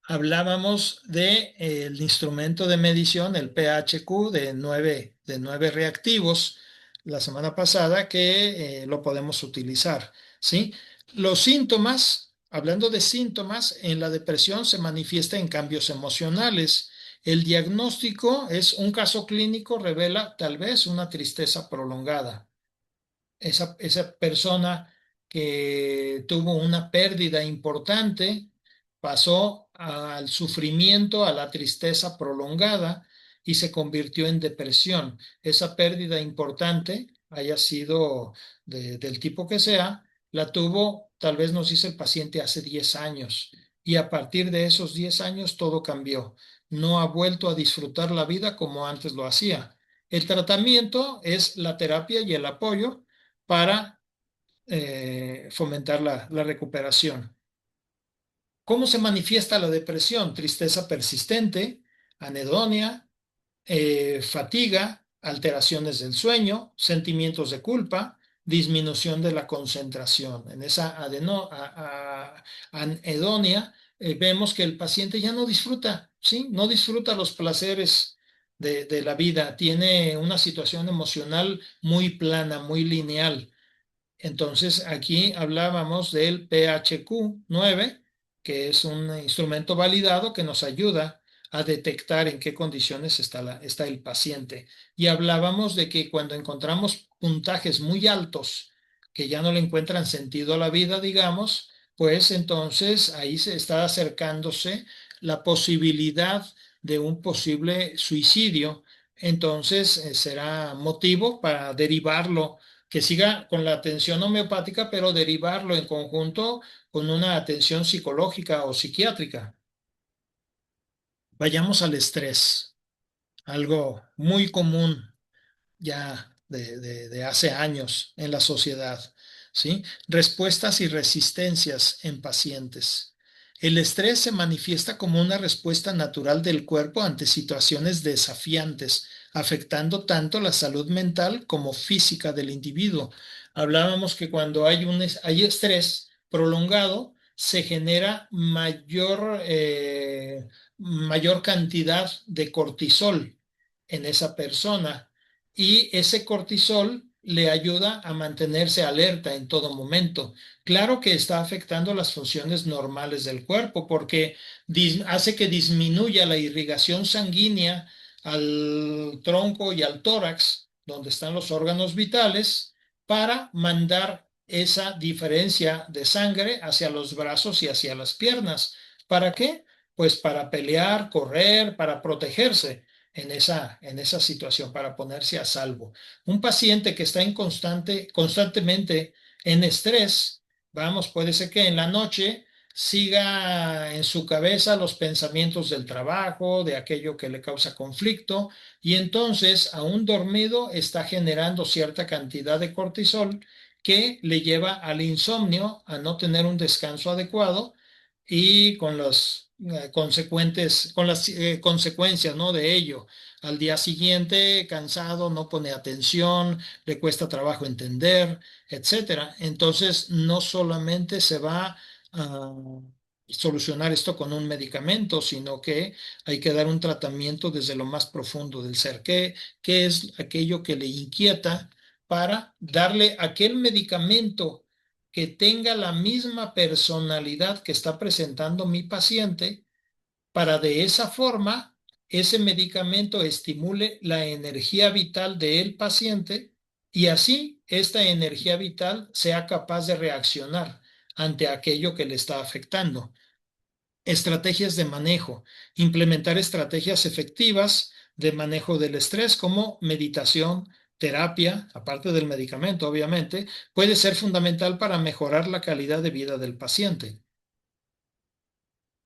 Hablábamos del instrumento de medición, el PHQ, de 9 reactivos la semana pasada, que lo podemos utilizar, ¿sí? Los síntomas, hablando de síntomas, en la depresión se manifiesta en cambios emocionales. El diagnóstico es un caso clínico, revela tal vez una tristeza prolongada. Esa persona que tuvo una pérdida importante pasó al sufrimiento, a la tristeza prolongada y se convirtió en depresión. Esa pérdida importante, haya sido del tipo que sea, la tuvo, tal vez nos dice el paciente, hace 10 años. Y a partir de esos 10 años todo cambió. No ha vuelto a disfrutar la vida como antes lo hacía. El tratamiento es la terapia y el apoyo para fomentar la recuperación. ¿Cómo se manifiesta la depresión? Tristeza persistente, anedonia, fatiga, alteraciones del sueño, sentimientos de culpa, disminución de la concentración. En esa anedonia vemos que el paciente ya no disfruta, ¿sí? No disfruta los placeres de la vida, tiene una situación emocional muy plana, muy lineal. Entonces, aquí hablábamos del PHQ-9, que es un instrumento validado que nos ayuda a detectar en qué condiciones está el paciente. Y hablábamos de que cuando encontramos puntajes muy altos, que ya no le encuentran sentido a la vida, digamos, pues entonces ahí se está acercándose la posibilidad de un posible suicidio. Entonces, será motivo para derivarlo, que siga con la atención homeopática, pero derivarlo en conjunto con una atención psicológica o psiquiátrica. Vayamos al estrés, algo muy común ya de hace años en la sociedad, ¿sí? Respuestas y resistencias en pacientes. El estrés se manifiesta como una respuesta natural del cuerpo ante situaciones desafiantes, afectando tanto la salud mental como física del individuo. Hablábamos que cuando hay estrés prolongado, se genera mayor cantidad de cortisol en esa persona y ese cortisol le ayuda a mantenerse alerta en todo momento. Claro que está afectando las funciones normales del cuerpo porque hace que disminuya la irrigación sanguínea al tronco y al tórax, donde están los órganos vitales, para mandar esa diferencia de sangre hacia los brazos y hacia las piernas. ¿Para qué? Pues para pelear, correr, para protegerse en esa situación, para ponerse a salvo. Un paciente que está constantemente en estrés, vamos, puede ser que en la noche siga en su cabeza los pensamientos del trabajo, de aquello que le causa conflicto, y entonces, aún dormido, está generando cierta cantidad de cortisol que le lleva al insomnio, a no tener un descanso adecuado y con los con las consecuencias, ¿no? De ello. Al día siguiente, cansado, no pone atención, le cuesta trabajo entender, etcétera. Entonces, no solamente se va solucionar esto con un medicamento, sino que hay que dar un tratamiento desde lo más profundo del ser. ¿Qué es aquello que le inquieta para darle aquel medicamento que tenga la misma personalidad que está presentando mi paciente, para de esa forma ese medicamento estimule la energía vital del paciente y así esta energía vital sea capaz de reaccionar ante aquello que le está afectando? Estrategias de manejo, implementar estrategias efectivas de manejo del estrés como meditación, terapia, aparte del medicamento, obviamente, puede ser fundamental para mejorar la calidad de vida del paciente.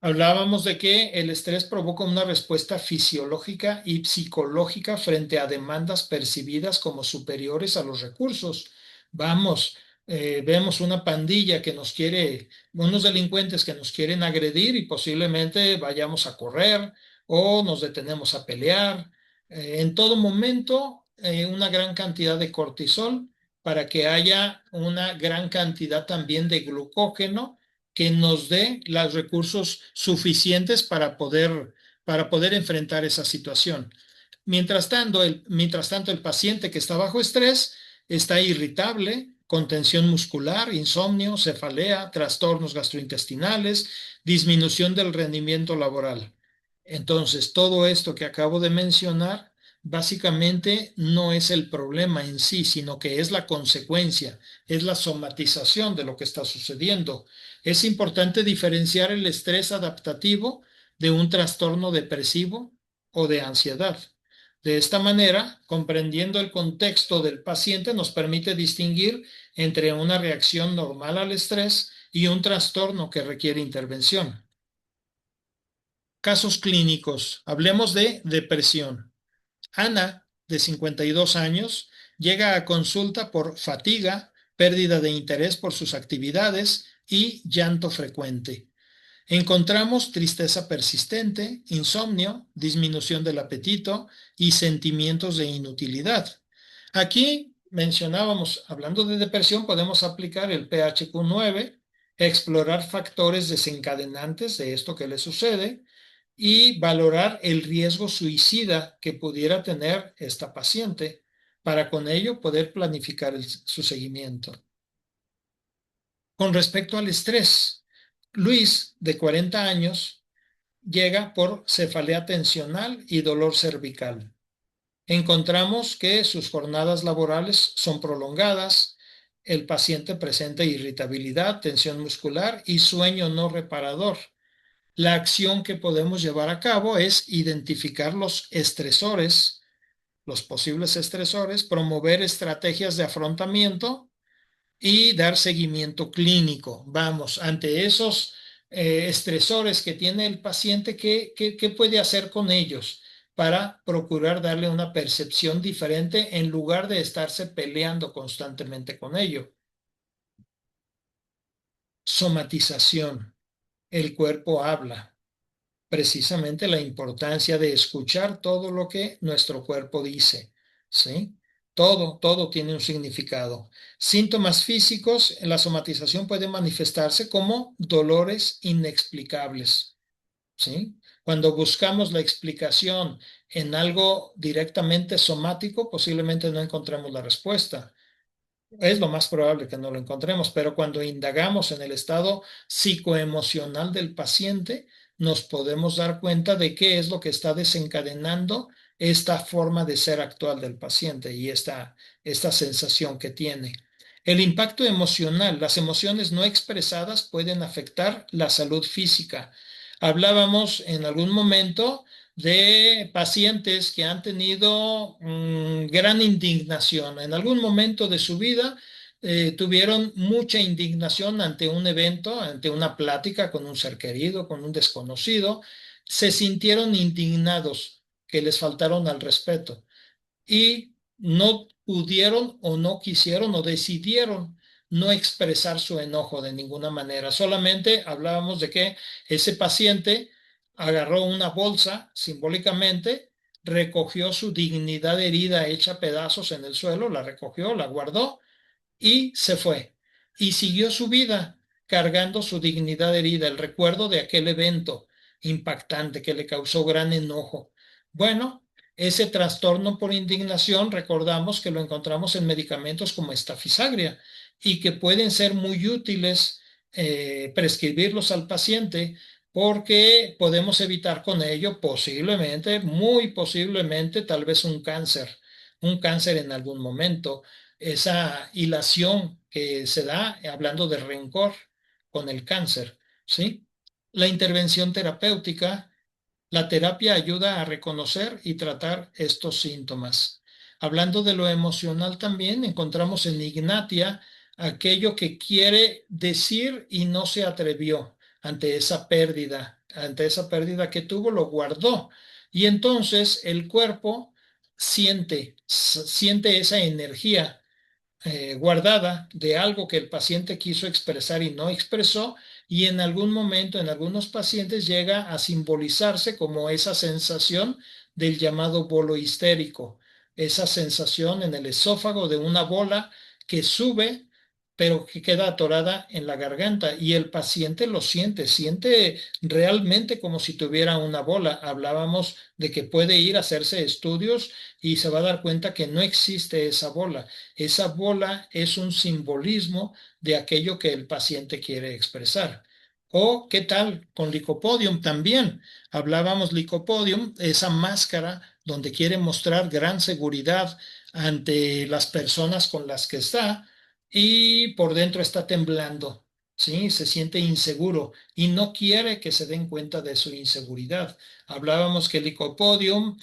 Hablábamos de que el estrés provoca una respuesta fisiológica y psicológica frente a demandas percibidas como superiores a los recursos. Vamos, vemos una pandilla que nos quiere, unos delincuentes que nos quieren agredir y posiblemente vayamos a correr o nos detenemos a pelear. En todo momento, una gran cantidad de cortisol para que haya una gran cantidad también de glucógeno que nos dé los recursos suficientes para poder enfrentar esa situación. Mientras tanto, el paciente que está bajo estrés está irritable, con tensión muscular, insomnio, cefalea, trastornos gastrointestinales, disminución del rendimiento laboral. Entonces, todo esto que acabo de mencionar básicamente no es el problema en sí, sino que es la consecuencia, es la somatización de lo que está sucediendo. Es importante diferenciar el estrés adaptativo de un trastorno depresivo o de ansiedad. De esta manera, comprendiendo el contexto del paciente, nos permite distinguir entre una reacción normal al estrés y un trastorno que requiere intervención. Casos clínicos. Hablemos de depresión. Ana, de 52 años, llega a consulta por fatiga, pérdida de interés por sus actividades y llanto frecuente. Encontramos tristeza persistente, insomnio, disminución del apetito y sentimientos de inutilidad. Aquí mencionábamos, hablando de depresión, podemos aplicar el PHQ-9, explorar factores desencadenantes de esto que le sucede y valorar el riesgo suicida que pudiera tener esta paciente para con ello poder planificar su seguimiento. Con respecto al estrés, Luis, de 40 años, llega por cefalea tensional y dolor cervical. Encontramos que sus jornadas laborales son prolongadas, el paciente presenta irritabilidad, tensión muscular y sueño no reparador. La acción que podemos llevar a cabo es identificar los estresores, los posibles estresores, promover estrategias de afrontamiento y dar seguimiento clínico. Vamos, ante esos estresores que tiene el paciente, ¿qué puede hacer con ellos para procurar darle una percepción diferente en lugar de estarse peleando constantemente con ello? Somatización. El cuerpo habla. Precisamente la importancia de escuchar todo lo que nuestro cuerpo dice, ¿sí? Todo tiene un significado. Síntomas físicos, la somatización puede manifestarse como dolores inexplicables, ¿sí? Cuando buscamos la explicación en algo directamente somático, posiblemente no encontremos la respuesta. Es lo más probable que no lo encontremos, pero cuando indagamos en el estado psicoemocional del paciente, nos podemos dar cuenta de qué es lo que está desencadenando esta forma de ser actual del paciente y esta sensación que tiene. El impacto emocional, las emociones no expresadas pueden afectar la salud física. Hablábamos en algún momento de pacientes que han tenido gran indignación. En algún momento de su vida tuvieron mucha indignación ante un evento, ante una plática con un ser querido, con un desconocido. Se sintieron indignados, que les faltaron al respeto y no pudieron o no quisieron o decidieron no expresar su enojo de ninguna manera. Solamente hablábamos de que ese paciente agarró una bolsa simbólicamente, recogió su dignidad herida hecha pedazos en el suelo, la recogió, la guardó y se fue. Y siguió su vida. cargando su dignidad herida, el recuerdo de aquel evento impactante que le causó gran enojo. Bueno, ese trastorno por indignación, recordamos que lo encontramos en medicamentos como estafisagria y que pueden ser muy útiles prescribirlos al paciente porque podemos evitar con ello posiblemente, muy posiblemente, tal vez un cáncer en algún momento, esa hilación que se da hablando de rencor con el cáncer, ¿sí? La intervención terapéutica, la terapia ayuda a reconocer y tratar estos síntomas. Hablando de lo emocional también, encontramos en Ignatia aquello que quiere decir y no se atrevió ante esa pérdida que tuvo, lo guardó. Y entonces el cuerpo siente esa energía guardada de algo que el paciente quiso expresar y no expresó, y en algún momento, en algunos pacientes, llega a simbolizarse como esa sensación del llamado bolo histérico, esa sensación en el esófago de una bola que sube pero que queda atorada en la garganta y el paciente lo siente realmente como si tuviera una bola. Hablábamos de que puede ir a hacerse estudios y se va a dar cuenta que no existe esa bola. Esa bola es un simbolismo de aquello que el paciente quiere expresar. O, ¿qué tal con Licopodium también? Hablábamos Licopodium, esa máscara donde quiere mostrar gran seguridad ante las personas con las que está y por dentro está temblando, ¿sí? Se siente inseguro y no quiere que se den cuenta de su inseguridad. Hablábamos que el Licopodium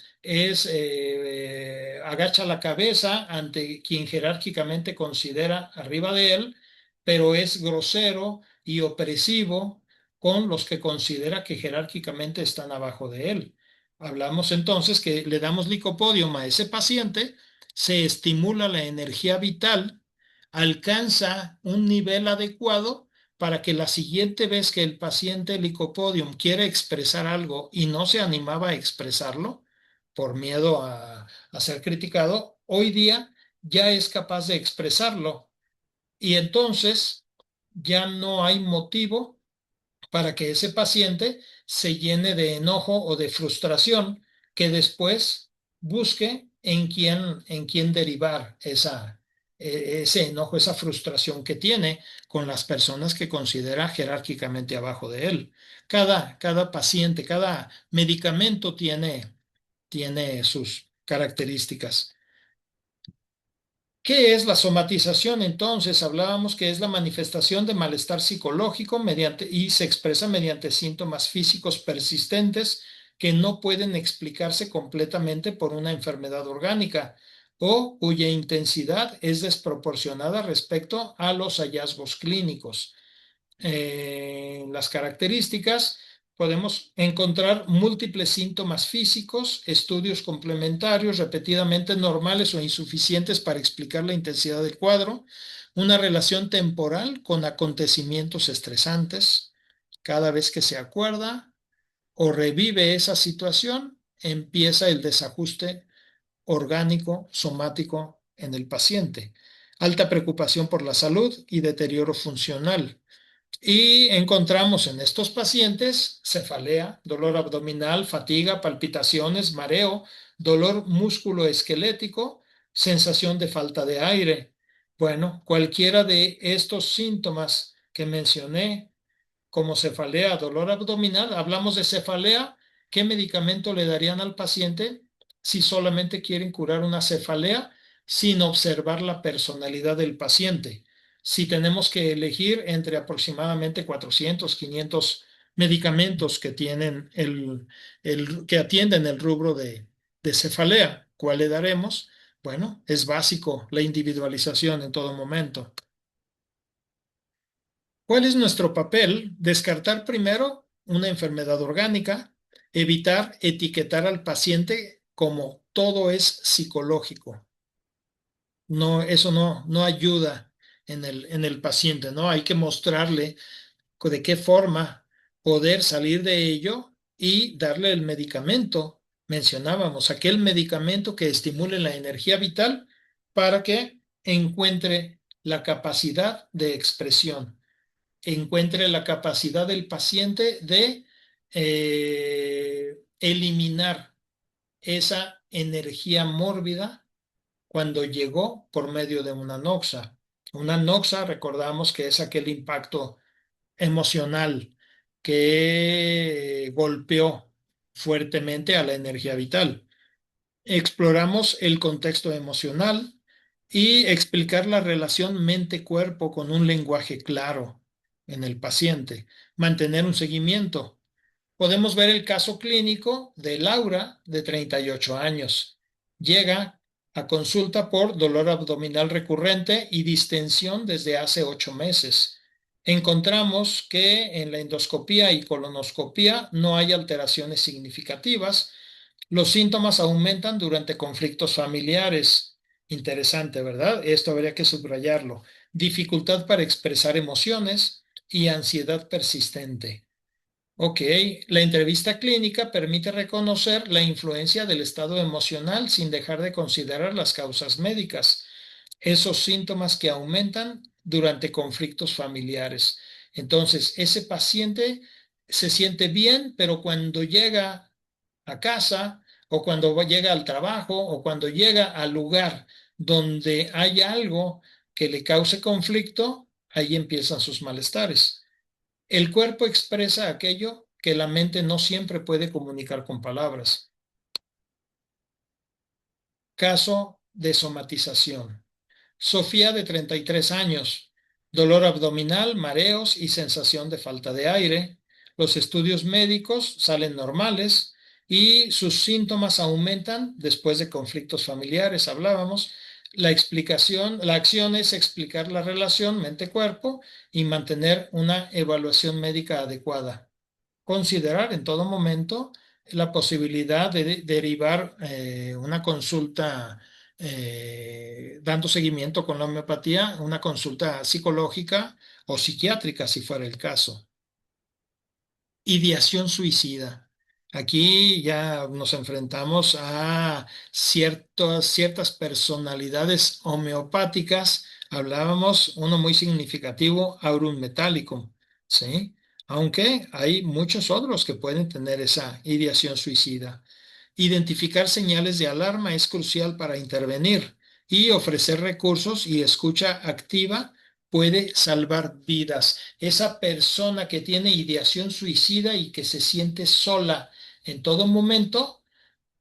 agacha la cabeza ante quien jerárquicamente considera arriba de él, pero es grosero y opresivo con los que considera que jerárquicamente están abajo de él. Hablamos entonces que le damos licopodium a ese paciente, se estimula la energía vital, alcanza un nivel adecuado para que la siguiente vez que el paciente licopodium quiere expresar algo y no se animaba a expresarlo por miedo a ser criticado, hoy día ya es capaz de expresarlo y entonces ya no hay motivo para que ese paciente se llene de enojo o de frustración que después busque en quién derivar ese enojo, esa frustración que tiene con las personas que considera jerárquicamente abajo de él. Cada paciente, cada medicamento tiene sus características. ¿Qué es la somatización? Entonces, hablábamos que es la manifestación de malestar psicológico y se expresa mediante síntomas físicos persistentes que no pueden explicarse completamente por una enfermedad orgánica o cuya intensidad es desproporcionada respecto a los hallazgos clínicos. Las características, podemos encontrar múltiples síntomas físicos, estudios complementarios repetidamente normales o insuficientes para explicar la intensidad del cuadro, una relación temporal con acontecimientos estresantes. Cada vez que se acuerda o revive esa situación, empieza el desajuste orgánico, somático en el paciente. Alta preocupación por la salud y deterioro funcional. Y encontramos en estos pacientes cefalea, dolor abdominal, fatiga, palpitaciones, mareo, dolor musculoesquelético, sensación de falta de aire. Bueno, cualquiera de estos síntomas que mencioné, como cefalea, dolor abdominal, hablamos de cefalea, ¿qué medicamento le darían al paciente si solamente quieren curar una cefalea sin observar la personalidad del paciente? Si tenemos que elegir entre aproximadamente 400, 500 medicamentos que tienen que atienden el rubro de cefalea, ¿cuál le daremos? Bueno, es básico la individualización en todo momento. ¿Cuál es nuestro papel? Descartar primero una enfermedad orgánica, evitar etiquetar al paciente como todo es psicológico. No, eso no ayuda en el paciente, ¿no? Hay que mostrarle de qué forma poder salir de ello y darle el medicamento. Mencionábamos aquel medicamento que estimule la energía vital para que encuentre la capacidad de expresión. encuentre la capacidad del paciente de eliminar esa energía mórbida cuando llegó por medio de una noxa. Una noxa, recordamos que es aquel impacto emocional que golpeó fuertemente a la energía vital. Exploramos el contexto emocional y explicar la relación mente-cuerpo con un lenguaje claro en el paciente. Mantener un seguimiento. Podemos ver el caso clínico de Laura, de 38 años. Llega a consulta por dolor abdominal recurrente y distensión desde hace 8 meses. Encontramos que en la endoscopía y colonoscopía no hay alteraciones significativas. Los síntomas aumentan durante conflictos familiares. Interesante, ¿verdad? Esto habría que subrayarlo. Dificultad para expresar emociones y ansiedad persistente. Ok, la entrevista clínica permite reconocer la influencia del estado emocional sin dejar de considerar las causas médicas, esos síntomas que aumentan durante conflictos familiares. Entonces, ese paciente se siente bien, pero cuando llega a casa o cuando llega al trabajo o cuando llega al lugar donde hay algo que le cause conflicto, ahí empiezan sus malestares. El cuerpo expresa aquello que la mente no siempre puede comunicar con palabras. Caso de somatización. Sofía, de 33 años, dolor abdominal, mareos y sensación de falta de aire. Los estudios médicos salen normales y sus síntomas aumentan después de conflictos familiares, hablábamos. La acción es explicar la relación mente-cuerpo y mantener una evaluación médica adecuada. Considerar en todo momento la posibilidad de derivar una consulta dando seguimiento con la homeopatía, una consulta psicológica o psiquiátrica si fuera el caso. Ideación suicida. Aquí ya nos enfrentamos a ciertas personalidades homeopáticas. Hablábamos uno muy significativo, Aurum Metallicum, ¿sí? Aunque hay muchos otros que pueden tener esa ideación suicida. Identificar señales de alarma es crucial para intervenir y ofrecer recursos y escucha activa puede salvar vidas. Esa persona que tiene ideación suicida y que se siente sola en todo momento,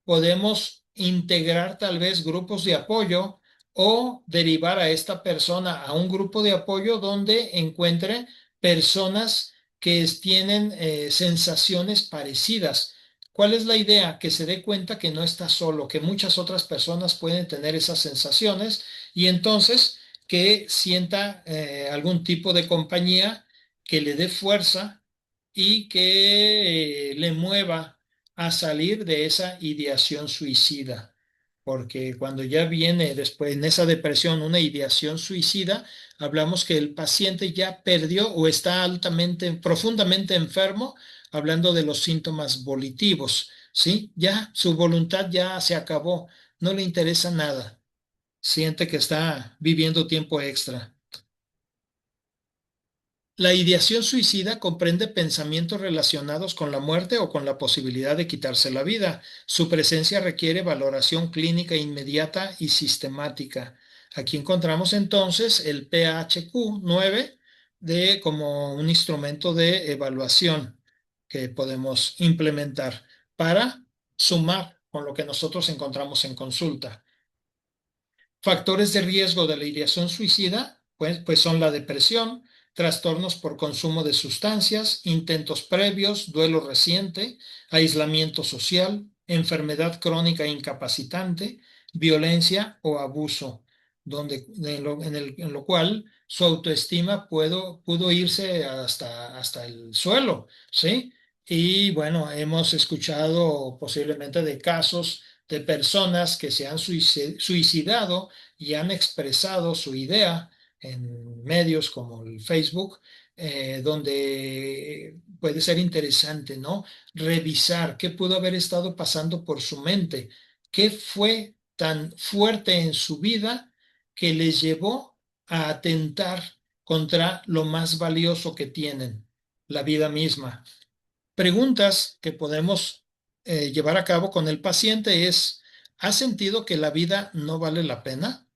podemos integrar tal vez grupos de apoyo o derivar a esta persona a un grupo de apoyo donde encuentre personas que tienen sensaciones parecidas. ¿Cuál es la idea? Que se dé cuenta que no está solo, que muchas otras personas pueden tener esas sensaciones y entonces que sienta algún tipo de compañía que le dé fuerza y que le mueva a salir de esa ideación suicida. Porque cuando ya viene después en esa depresión una ideación suicida, hablamos que el paciente ya perdió o está altamente, profundamente enfermo, hablando de los síntomas volitivos, ¿sí? Ya su voluntad ya se acabó, no le interesa nada, siente que está viviendo tiempo extra. La ideación suicida comprende pensamientos relacionados con la muerte o con la posibilidad de quitarse la vida. Su presencia requiere valoración clínica inmediata y sistemática. Aquí encontramos entonces el PHQ-9 como un instrumento de evaluación que podemos implementar para sumar con lo que nosotros encontramos en consulta. Factores de riesgo de la ideación suicida, pues son la depresión, trastornos por consumo de sustancias, intentos previos, duelo reciente, aislamiento social, enfermedad crónica incapacitante, violencia o abuso, en lo cual su autoestima pudo irse hasta el suelo, ¿sí? Y bueno, hemos escuchado posiblemente de casos de personas que se han suicidado y han expresado su idea en medios como el Facebook, donde puede ser interesante, ¿no? Revisar qué pudo haber estado pasando por su mente, qué fue tan fuerte en su vida que les llevó a atentar contra lo más valioso que tienen, la vida misma. Preguntas que podemos llevar a cabo con el paciente es, ¿ha sentido que la vida no vale la pena?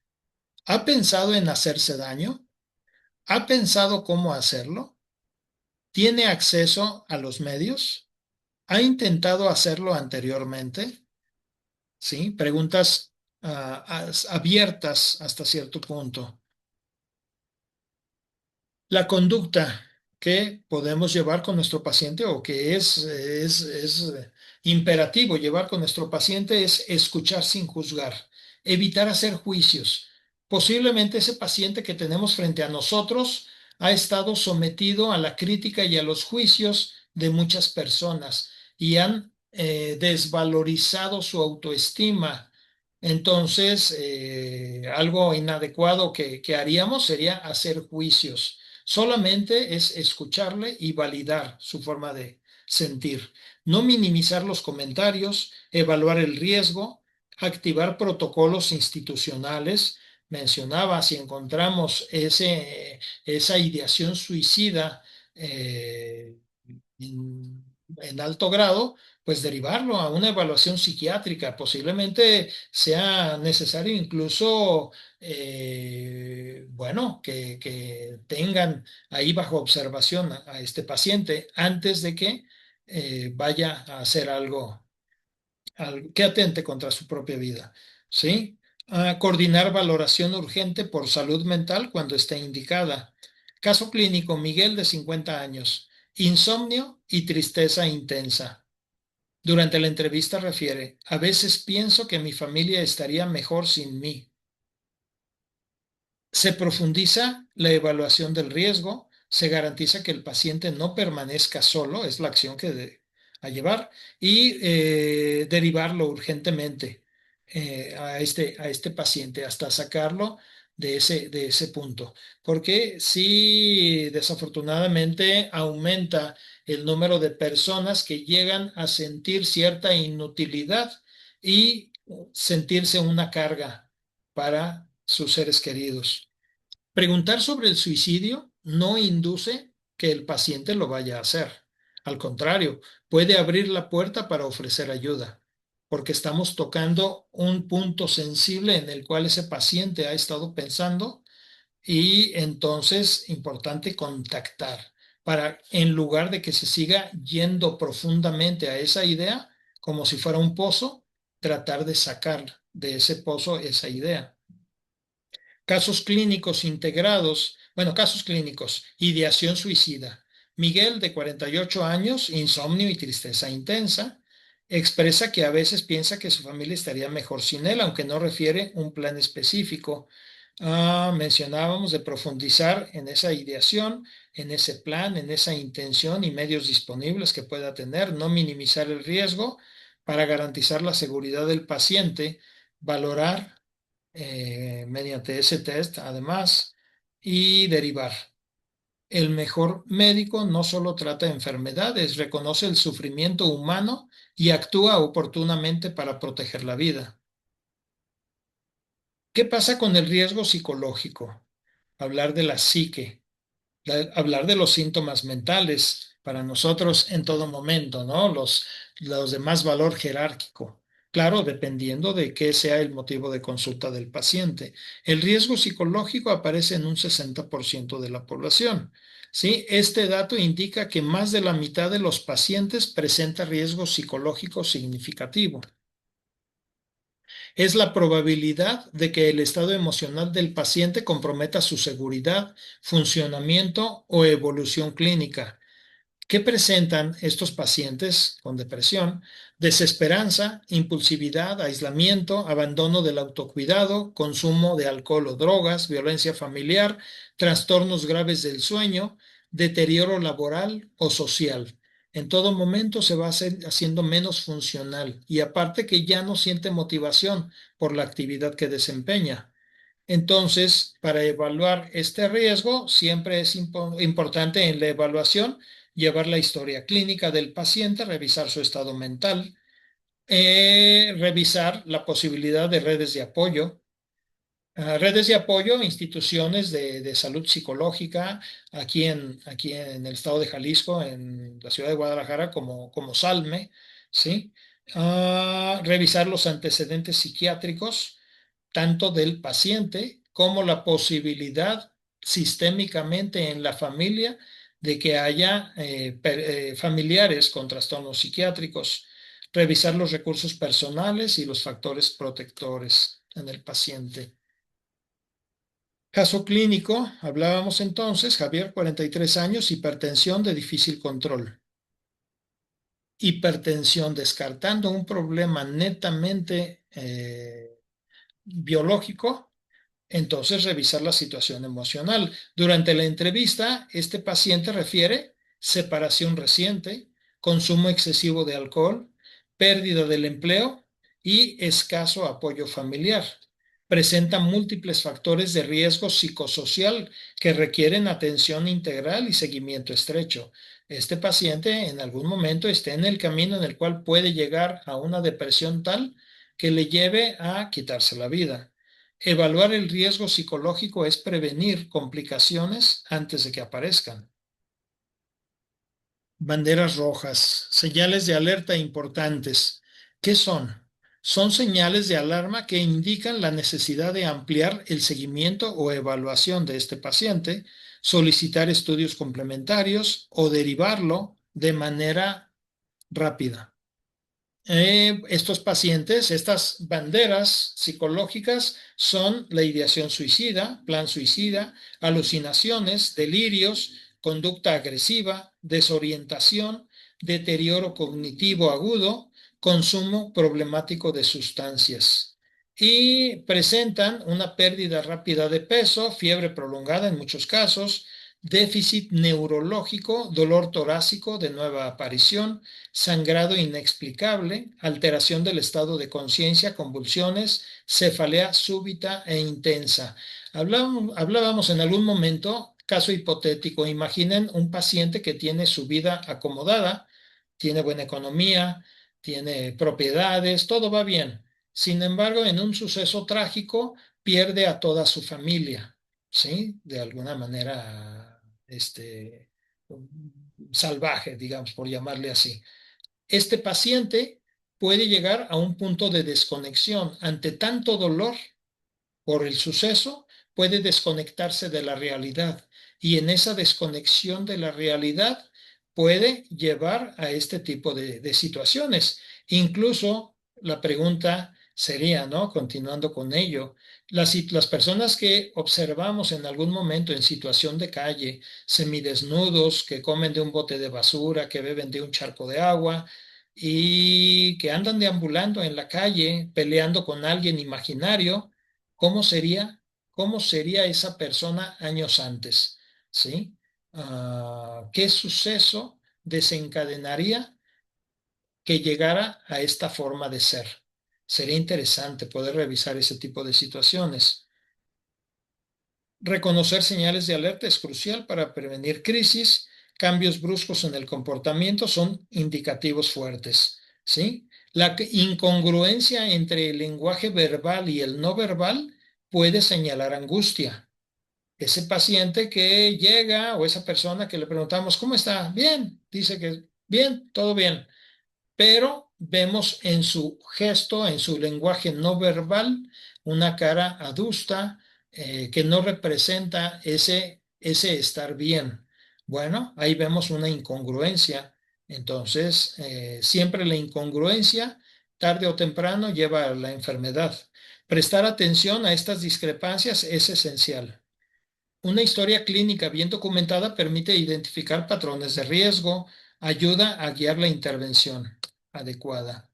¿Ha pensado en hacerse daño? ¿Ha pensado cómo hacerlo? ¿Tiene acceso a los medios? ¿Ha intentado hacerlo anteriormente? ¿Sí? Preguntas abiertas hasta cierto punto. La conducta que podemos llevar con nuestro paciente o que es imperativo llevar con nuestro paciente es escuchar sin juzgar, evitar hacer juicios. Posiblemente ese paciente que tenemos frente a nosotros ha estado sometido a la crítica y a los juicios de muchas personas y han desvalorizado su autoestima. Entonces, algo inadecuado que haríamos sería hacer juicios. Solamente es escucharle y validar su forma de sentir. No minimizar los comentarios, evaluar el riesgo, activar protocolos institucionales. Mencionaba, si encontramos esa ideación suicida eh, en alto grado, pues derivarlo a una evaluación psiquiátrica. Posiblemente sea necesario incluso, bueno, que tengan ahí bajo observación a este paciente antes de que vaya a hacer algo que atente contra su propia vida. ¿Sí? Coordinar valoración urgente por salud mental cuando esté indicada. Caso clínico, Miguel de 50 años, insomnio y tristeza intensa. Durante la entrevista refiere, a veces pienso que mi familia estaría mejor sin mí. Se profundiza la evaluación del riesgo, se garantiza que el paciente no permanezca solo, es la acción a llevar, y derivarlo urgentemente a este paciente hasta sacarlo de ese punto. Porque si desafortunadamente aumenta el número de personas que llegan a sentir cierta inutilidad y sentirse una carga para sus seres queridos. Preguntar sobre el suicidio no induce que el paciente lo vaya a hacer. Al contrario, puede abrir la puerta para ofrecer ayuda, porque estamos tocando un punto sensible en el cual ese paciente ha estado pensando y entonces importante contactar para, en lugar de que se siga yendo profundamente a esa idea, como si fuera un pozo, tratar de sacar de ese pozo esa idea. Casos clínicos integrados, bueno, casos clínicos, ideación suicida. Miguel, de 48 años, insomnio y tristeza intensa, expresa que a veces piensa que su familia estaría mejor sin él, aunque no refiere un plan específico. Mencionábamos de profundizar en esa ideación, en ese plan, en esa intención y medios disponibles que pueda tener, no minimizar el riesgo para garantizar la seguridad del paciente, valorar mediante ese test, además, y derivar. El mejor médico no solo trata enfermedades, reconoce el sufrimiento humano y actúa oportunamente para proteger la vida. ¿Qué pasa con el riesgo psicológico? Hablar de la psique, hablar de los síntomas mentales para nosotros en todo momento, ¿no? Los de más valor jerárquico. Claro, dependiendo de qué sea el motivo de consulta del paciente. El riesgo psicológico aparece en un 60% de la población. ¿Sí? Este dato indica que más de la mitad de los pacientes presenta riesgo psicológico significativo. Es la probabilidad de que el estado emocional del paciente comprometa su seguridad, funcionamiento o evolución clínica. ¿Qué presentan estos pacientes con depresión? Desesperanza, impulsividad, aislamiento, abandono del autocuidado, consumo de alcohol o drogas, violencia familiar, trastornos graves del sueño, deterioro laboral o social. En todo momento se va haciendo menos funcional y aparte que ya no siente motivación por la actividad que desempeña. Entonces, para evaluar este riesgo, siempre es importante en la evaluación llevar la historia clínica del paciente, revisar su estado mental, revisar la posibilidad de redes de apoyo, Redes de apoyo, instituciones de salud psicológica aquí en el estado de Jalisco, en la ciudad de Guadalajara, como Salme, ¿sí? Revisar los antecedentes psiquiátricos, tanto del paciente como la posibilidad sistémicamente en la familia de que haya familiares con trastornos psiquiátricos. Revisar los recursos personales y los factores protectores en el paciente. Caso clínico, hablábamos entonces, Javier, 43 años, hipertensión de difícil control. Hipertensión, descartando un problema netamente biológico, entonces revisar la situación emocional. Durante la entrevista, este paciente refiere separación reciente, consumo excesivo de alcohol, pérdida del empleo y escaso apoyo familiar. Presenta múltiples factores de riesgo psicosocial que requieren atención integral y seguimiento estrecho. Este paciente en algún momento está en el camino en el cual puede llegar a una depresión tal que le lleve a quitarse la vida. Evaluar el riesgo psicológico es prevenir complicaciones antes de que aparezcan. Banderas rojas, señales de alerta importantes. ¿Qué son? Son señales de alarma que indican la necesidad de ampliar el seguimiento o evaluación de este paciente, solicitar estudios complementarios o derivarlo de manera rápida. Estos pacientes, estas banderas psicológicas son la ideación suicida, plan suicida, alucinaciones, delirios, conducta agresiva, desorientación, deterioro cognitivo agudo, consumo problemático de sustancias. Y presentan una pérdida rápida de peso, fiebre prolongada en muchos casos, déficit neurológico, dolor torácico de nueva aparición, sangrado inexplicable, alteración del estado de conciencia, convulsiones, cefalea súbita e intensa. Hablábamos en algún momento, caso hipotético, imaginen un paciente que tiene su vida acomodada, tiene buena economía, tiene propiedades, todo va bien. Sin embargo, en un suceso trágico pierde a toda su familia, ¿sí? De alguna manera, salvaje, digamos, por llamarle así. Este paciente puede llegar a un punto de desconexión. Ante tanto dolor por el suceso, puede desconectarse de la realidad y en esa desconexión de la realidad puede llevar a este tipo de situaciones. Incluso la pregunta sería, ¿no? Continuando con ello, las personas que observamos en algún momento en situación de calle, semidesnudos, que comen de un bote de basura, que beben de un charco de agua y que andan deambulando en la calle peleando con alguien imaginario, ¿cómo sería? ¿Cómo sería esa persona años antes? ¿Sí? ¿Qué suceso desencadenaría que llegara a esta forma de ser? Sería interesante poder revisar ese tipo de situaciones. Reconocer señales de alerta es crucial para prevenir crisis. Cambios bruscos en el comportamiento son indicativos fuertes, ¿sí? La incongruencia entre el lenguaje verbal y el no verbal puede señalar angustia. Ese paciente que llega o esa persona que le preguntamos, ¿cómo está? Bien, dice que bien, todo bien, pero vemos en su gesto, en su lenguaje no verbal, una cara adusta que no representa ese estar bien. Bueno, ahí vemos una incongruencia. Entonces, siempre la incongruencia, tarde o temprano, lleva a la enfermedad. Prestar atención a estas discrepancias es esencial. Una historia clínica bien documentada permite identificar patrones de riesgo, ayuda a guiar la intervención adecuada.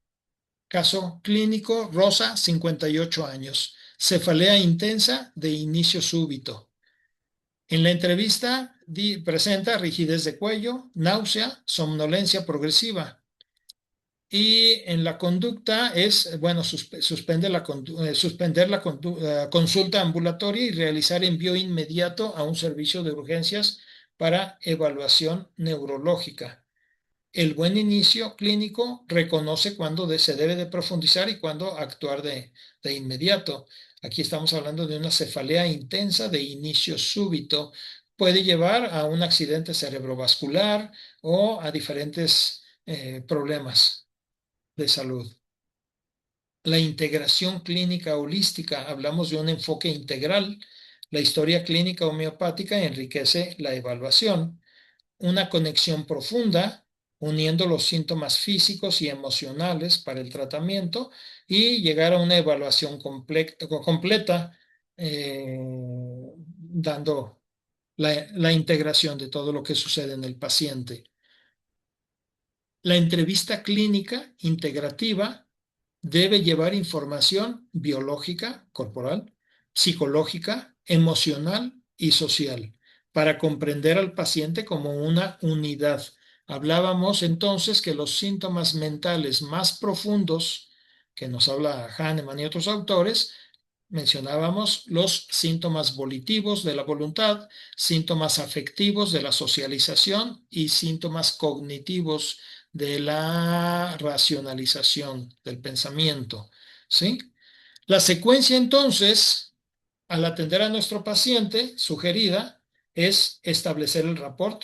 Caso clínico, Rosa, 58 años, cefalea intensa de inicio súbito. En la entrevista presenta rigidez de cuello, náusea, somnolencia progresiva. Y en la conducta es, bueno, suspender la consulta ambulatoria y realizar envío inmediato a un servicio de urgencias para evaluación neurológica. El buen inicio clínico reconoce cuándo se debe de profundizar y cuándo actuar de inmediato. Aquí estamos hablando de una cefalea intensa de inicio súbito. Puede llevar a un accidente cerebrovascular o a diferentes problemas de salud. La integración clínica holística, hablamos de un enfoque integral. La historia clínica homeopática enriquece la evaluación. Una conexión profunda, uniendo los síntomas físicos y emocionales para el tratamiento y llegar a una evaluación completa, dando la integración de todo lo que sucede en el paciente. La entrevista clínica integrativa debe llevar información biológica, corporal, psicológica, emocional y social para comprender al paciente como una unidad. Hablábamos entonces que los síntomas mentales más profundos que nos habla Hahnemann y otros autores, mencionábamos los síntomas volitivos de la voluntad, síntomas afectivos de la socialización y síntomas cognitivos de la racionalización del pensamiento, ¿sí? La secuencia entonces, al atender a nuestro paciente sugerida, es establecer el rapport,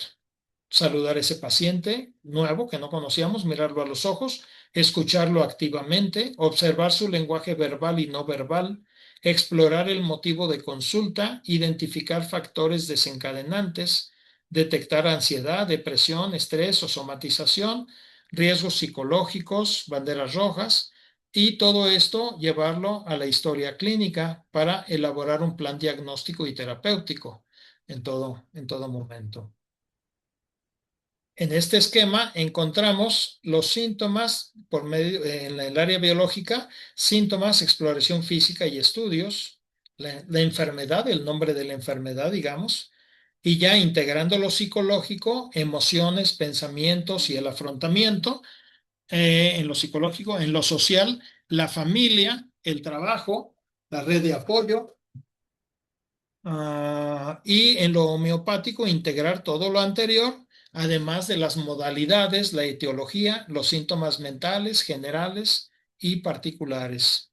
saludar a ese paciente nuevo que no conocíamos, mirarlo a los ojos, escucharlo activamente, observar su lenguaje verbal y no verbal, explorar el motivo de consulta, identificar factores desencadenantes, detectar ansiedad, depresión, estrés o somatización, riesgos psicológicos, banderas rojas, y todo esto llevarlo a la historia clínica para elaborar un plan diagnóstico y terapéutico en todo momento. En este esquema encontramos los síntomas por medio en el área biológica, síntomas, exploración física y estudios, la enfermedad, el nombre de la enfermedad, digamos, y ya integrando lo psicológico, emociones, pensamientos y el afrontamiento, en lo psicológico, en lo social, la familia, el trabajo, la red de apoyo, y en lo homeopático integrar todo lo anterior, además de las modalidades, la etiología, los síntomas mentales, generales y particulares.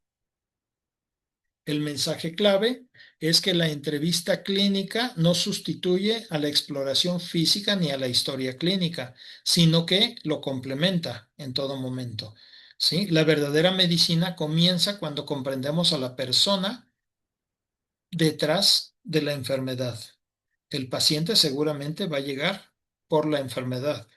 El mensaje clave es que la entrevista clínica no sustituye a la exploración física ni a la historia clínica, sino que lo complementa en todo momento, ¿sí? La verdadera medicina comienza cuando comprendemos a la persona detrás de la enfermedad. El paciente seguramente va a llegar por la enfermedad.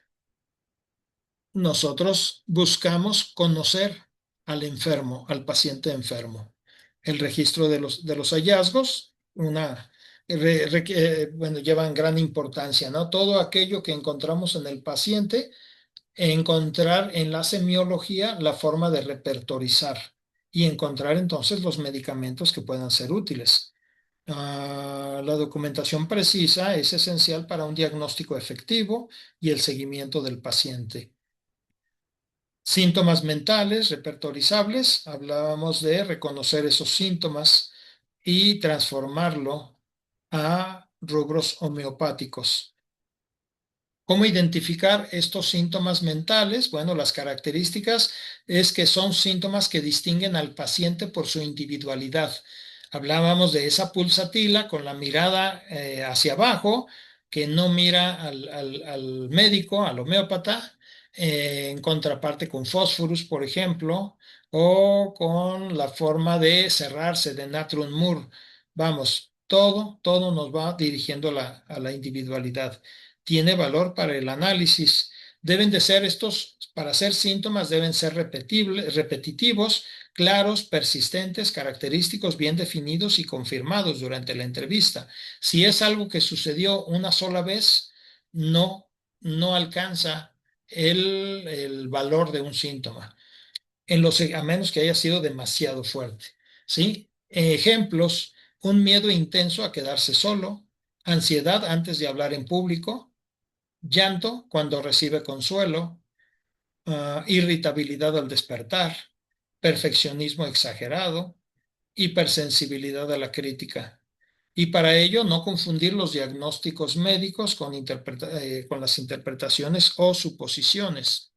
Nosotros buscamos conocer al enfermo, al paciente enfermo. El registro de los hallazgos, bueno, llevan gran importancia, ¿no? Todo aquello que encontramos en el paciente, encontrar en la semiología la forma de repertorizar y encontrar entonces los medicamentos que puedan ser útiles. La documentación precisa es esencial para un diagnóstico efectivo y el seguimiento del paciente. Síntomas mentales repertorizables. Hablábamos de reconocer esos síntomas y transformarlo a rubros homeopáticos. ¿Cómo identificar estos síntomas mentales? Bueno, las características es que son síntomas que distinguen al paciente por su individualidad. Hablábamos de esa pulsatila con la mirada hacia abajo, que no mira al médico, al homeópata, en contraparte con fósforus, por ejemplo, o con la forma de cerrarse de Natron Moore. Vamos, todo nos va dirigiendo a la individualidad. Tiene valor para el análisis. Deben de ser estos, para ser síntomas, deben ser repetitivos, claros, persistentes, característicos, bien definidos y confirmados durante la entrevista. Si es algo que sucedió una sola vez, no alcanza el valor de un síntoma, a menos que haya sido demasiado fuerte, ¿sí? Ejemplos: un miedo intenso a quedarse solo, ansiedad antes de hablar en público, llanto cuando recibe consuelo, irritabilidad al despertar, perfeccionismo exagerado, hipersensibilidad a la crítica. Y para ello no confundir los diagnósticos médicos con las interpretaciones o suposiciones.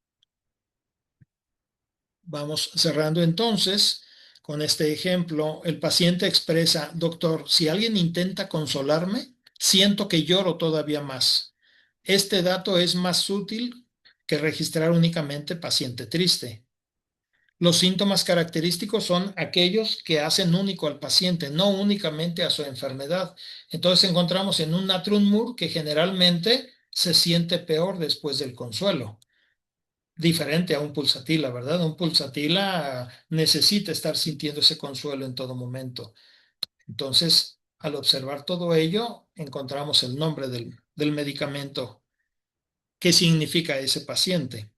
Vamos cerrando entonces Con este ejemplo, el paciente expresa: doctor, si alguien intenta consolarme, siento que lloro todavía más. Este dato es más útil que registrar únicamente paciente triste. Los síntomas característicos son aquellos que hacen único al paciente, no únicamente a su enfermedad. Entonces encontramos en un Natrum Mur que generalmente se siente peor después del consuelo, diferente a un pulsatila, ¿verdad? Un pulsatila necesita estar sintiendo ese consuelo en todo momento. Entonces, al observar todo ello, encontramos el nombre del medicamento. ¿Qué significa ese paciente?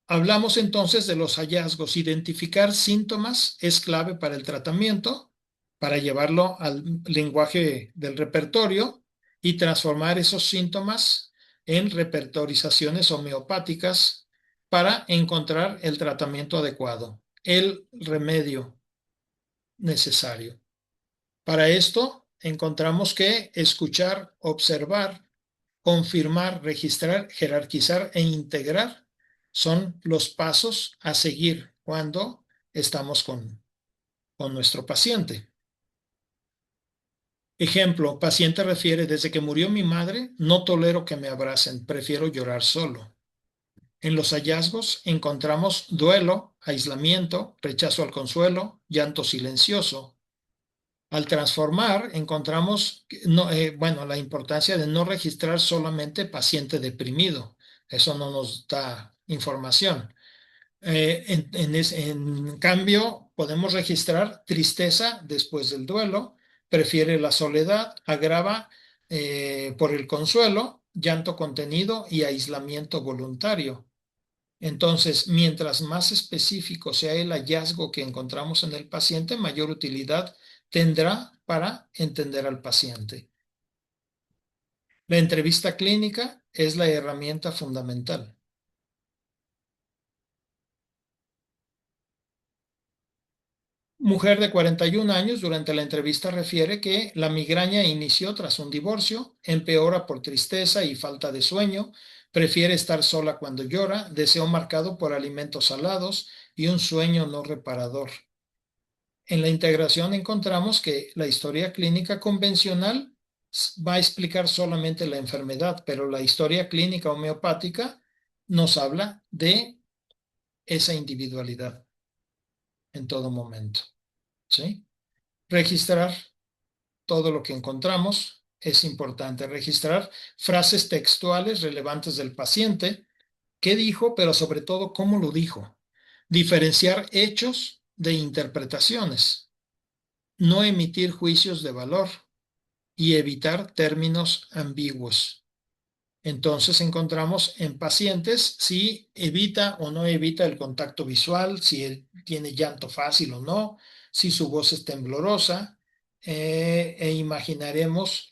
Hablamos entonces de los hallazgos. Identificar síntomas es clave para el tratamiento, para llevarlo al lenguaje del repertorio y transformar esos síntomas en repertorizaciones homeopáticas para encontrar el tratamiento adecuado, el remedio necesario. Para esto encontramos que escuchar, observar, confirmar, registrar, jerarquizar e integrar son los pasos a seguir cuando estamos con nuestro paciente. Ejemplo, paciente refiere: desde que murió mi madre, no tolero que me abracen, prefiero llorar solo. En los hallazgos encontramos duelo, aislamiento, rechazo al consuelo, llanto silencioso. Al transformar, encontramos no, la importancia de no registrar solamente paciente deprimido. Eso no nos da información. En cambio, podemos registrar tristeza después del duelo, prefiere la soledad, agrava por el consuelo, llanto contenido y aislamiento voluntario. Entonces, mientras más específico sea el hallazgo que encontramos en el paciente, mayor utilidad tendrá para entender al paciente. La entrevista clínica es la herramienta fundamental. Mujer de 41 años durante la entrevista refiere que la migraña inició tras un divorcio, empeora por tristeza y falta de sueño, prefiere estar sola cuando llora, deseo marcado por alimentos salados y un sueño no reparador. En la integración encontramos que la historia clínica convencional va a explicar solamente la enfermedad, pero la historia clínica homeopática nos habla de esa individualidad en todo momento, ¿sí? Registrar todo lo que encontramos es importante. Registrar frases textuales relevantes del paciente, qué dijo, pero sobre todo cómo lo dijo. Diferenciar hechos de interpretaciones. No emitir juicios de valor y evitar términos ambiguos. Entonces encontramos en pacientes si evita o no evita el contacto visual, si él tiene llanto fácil o no, si su voz es temblorosa, e imaginaremos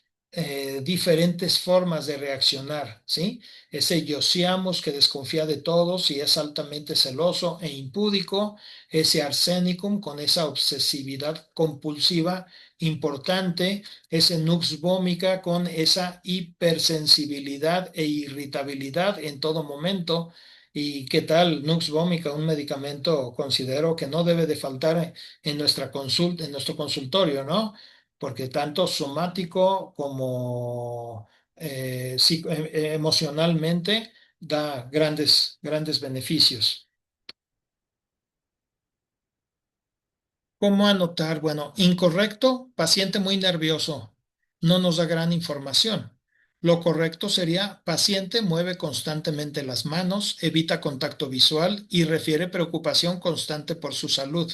diferentes formas de reaccionar, ¿sí? Ese Josiamos que desconfía de todos y es altamente celoso e impúdico, ese Arsenicum con esa obsesividad compulsiva importante, ese nux vomica con esa hipersensibilidad e irritabilidad en todo momento. ¿Y qué tal nux vomica? Un medicamento considero que no debe de faltar en nuestra consulta, en nuestro consultorio, ¿no? Porque tanto somático como emocionalmente da grandes beneficios. ¿Cómo anotar? Bueno, incorrecto, paciente muy nervioso, no nos da gran información. Lo correcto sería: paciente mueve constantemente las manos, evita contacto visual y refiere preocupación constante por su salud.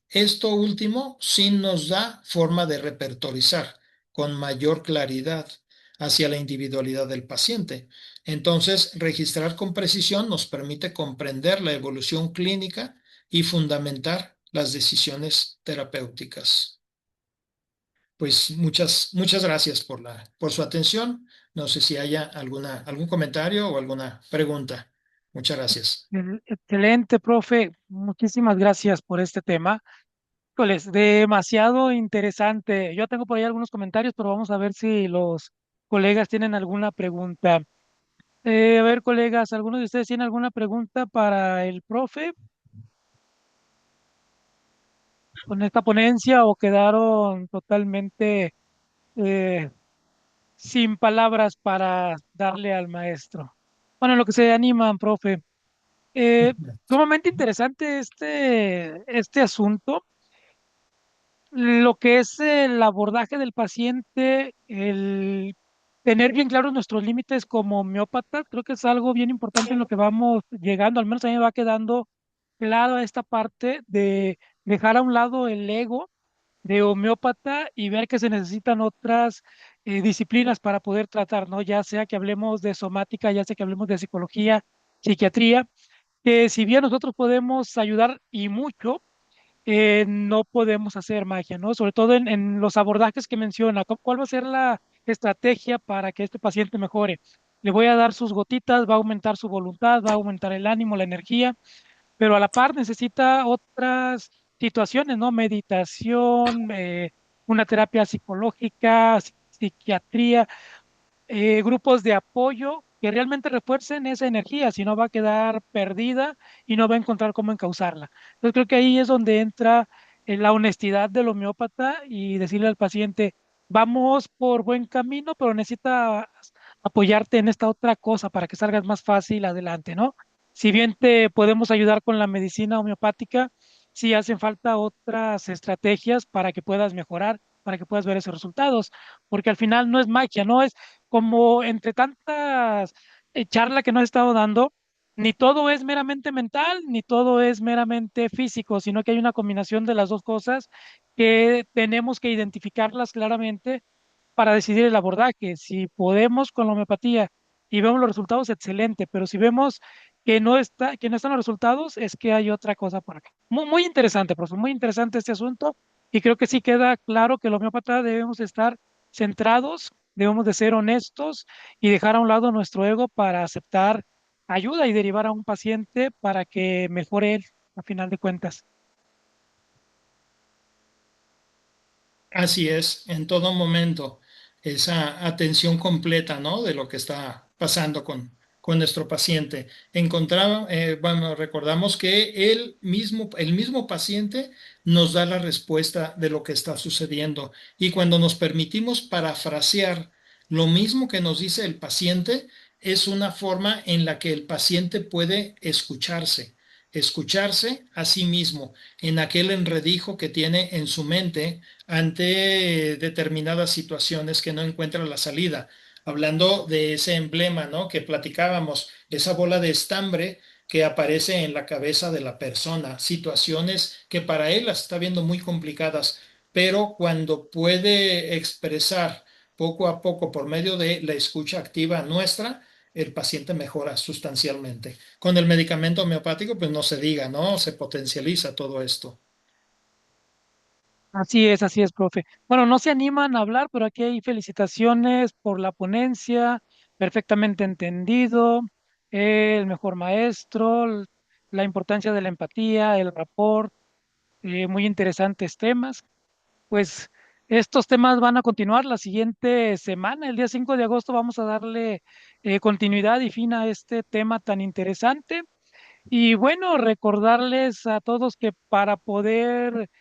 Esto último sí nos da forma de repertorizar con mayor claridad hacia la individualidad del paciente. Entonces, registrar con precisión nos permite comprender la evolución clínica y fundamentar las decisiones terapéuticas. Pues muchas gracias por su atención. No sé si haya algún comentario o alguna pregunta. Muchas gracias. Excelente, profe. Muchísimas gracias por este tema. Híjoles, demasiado interesante. Yo tengo por ahí algunos comentarios, pero vamos a ver si los colegas tienen alguna pregunta. A ver, colegas, ¿alguno de ustedes tiene alguna pregunta para el profe? con esta ponencia o quedaron totalmente eh, sin palabras para darle al maestro? Bueno, en lo que se animan, profe. Sumamente interesante este asunto. Lo que es el abordaje del paciente, el tener bien claros nuestros límites como homeópata, creo que es algo bien importante en lo que vamos llegando. Al menos a mí me va quedando claro esta parte de dejar a un lado el ego de homeópata y ver que se necesitan otras disciplinas para poder tratar, ¿no? Ya sea que hablemos de somática, ya sea que hablemos de psicología, psiquiatría, que si bien nosotros podemos ayudar y mucho, no podemos hacer magia, ¿no? Sobre todo en los abordajes que menciona. ¿Cuál va a ser la estrategia para que este paciente mejore? Le voy a dar sus gotitas, va a aumentar su voluntad, va a aumentar el ánimo, la energía, pero a la par necesita otras situaciones, ¿no? Meditación, una terapia psicológica, psiquiatría, grupos de apoyo que realmente refuercen esa energía, si no va a quedar perdida y no va a encontrar cómo encauzarla. Entonces creo que ahí es donde entra la honestidad del homeópata y decirle al paciente, vamos por buen camino, pero necesitas apoyarte en esta otra cosa para que salgas más fácil adelante, ¿no? Si bien te podemos ayudar con la medicina homeopática, sí hacen falta otras estrategias para que puedas mejorar, para que puedas ver esos resultados, porque al final no es magia, ¿no? Es como entre tantas charla que nos he estado dando, ni todo es meramente mental, ni todo es meramente físico, sino que hay una combinación de las dos cosas que tenemos que identificarlas claramente para decidir el abordaje. Si podemos con la homeopatía y vemos los resultados, excelente, pero si vemos que no están los resultados, es que hay otra cosa por acá. Muy, muy interesante, profesor, muy interesante este asunto, y creo que sí queda claro que los homeópatas debemos estar centrados, debemos de ser honestos y dejar a un lado nuestro ego para aceptar ayuda y derivar a un paciente para que mejore él, a final de cuentas. Así es, en todo momento, esa atención completa, ¿no? De lo que está pasando con nuestro paciente. Bueno, recordamos que el mismo paciente nos da la respuesta de lo que está sucediendo. Y cuando nos permitimos parafrasear lo mismo que nos dice el paciente, es una forma en la que el paciente puede escucharse a sí mismo en aquel enredijo que tiene en su mente ante determinadas situaciones que no encuentra la salida. Hablando de ese emblema, ¿no? Que platicábamos, esa bola de estambre que aparece en la cabeza de la persona, situaciones que para él las está viendo muy complicadas, pero cuando puede expresar poco a poco por medio de la escucha activa nuestra, el paciente mejora sustancialmente. Con el medicamento homeopático, pues no se diga, ¿no? Se potencializa todo esto. Así es, profe. Bueno, no se animan a hablar, pero aquí hay felicitaciones por la ponencia, perfectamente entendido, el mejor maestro, la importancia de la empatía, el rapport, muy interesantes temas. Pues estos temas van a continuar la siguiente semana, el día 5 de agosto vamos a darle continuidad y fin a este tema tan interesante. Y bueno, recordarles a todos que para poder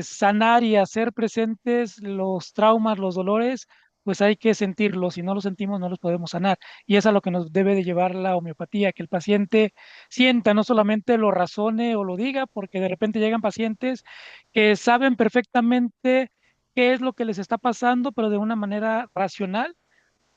sanar y hacer presentes los traumas, los dolores, pues hay que sentirlos. Si no los sentimos, no los podemos sanar. Y es a lo que nos debe de llevar la homeopatía, que el paciente sienta, no solamente lo razone o lo diga, porque de repente llegan pacientes que saben perfectamente qué es lo que les está pasando, pero de una manera racional,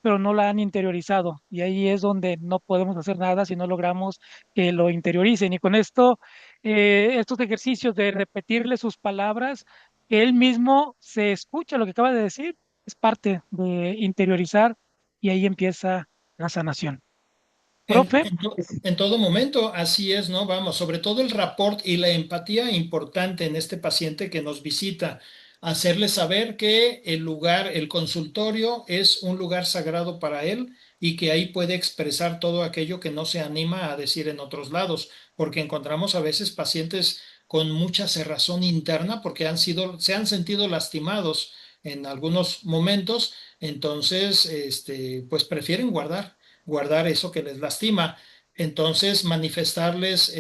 pero no la han interiorizado. Y ahí es donde no podemos hacer nada si no logramos que lo interioricen. Y con esto, estos ejercicios de repetirle sus palabras, que él mismo se escucha lo que acaba de decir, es parte de interiorizar y ahí empieza la sanación. En, Profe, en en todo momento, así es, ¿no? Vamos, sobre todo el rapport y la empatía importante en este paciente que nos visita, hacerle saber que el lugar, el consultorio es un lugar sagrado para él y que ahí puede expresar todo aquello que no se anima a decir en otros lados, porque encontramos a veces pacientes con mucha cerrazón interna porque se han sentido lastimados en algunos momentos, entonces, pues prefieren guardar eso que les lastima. Entonces, manifestarles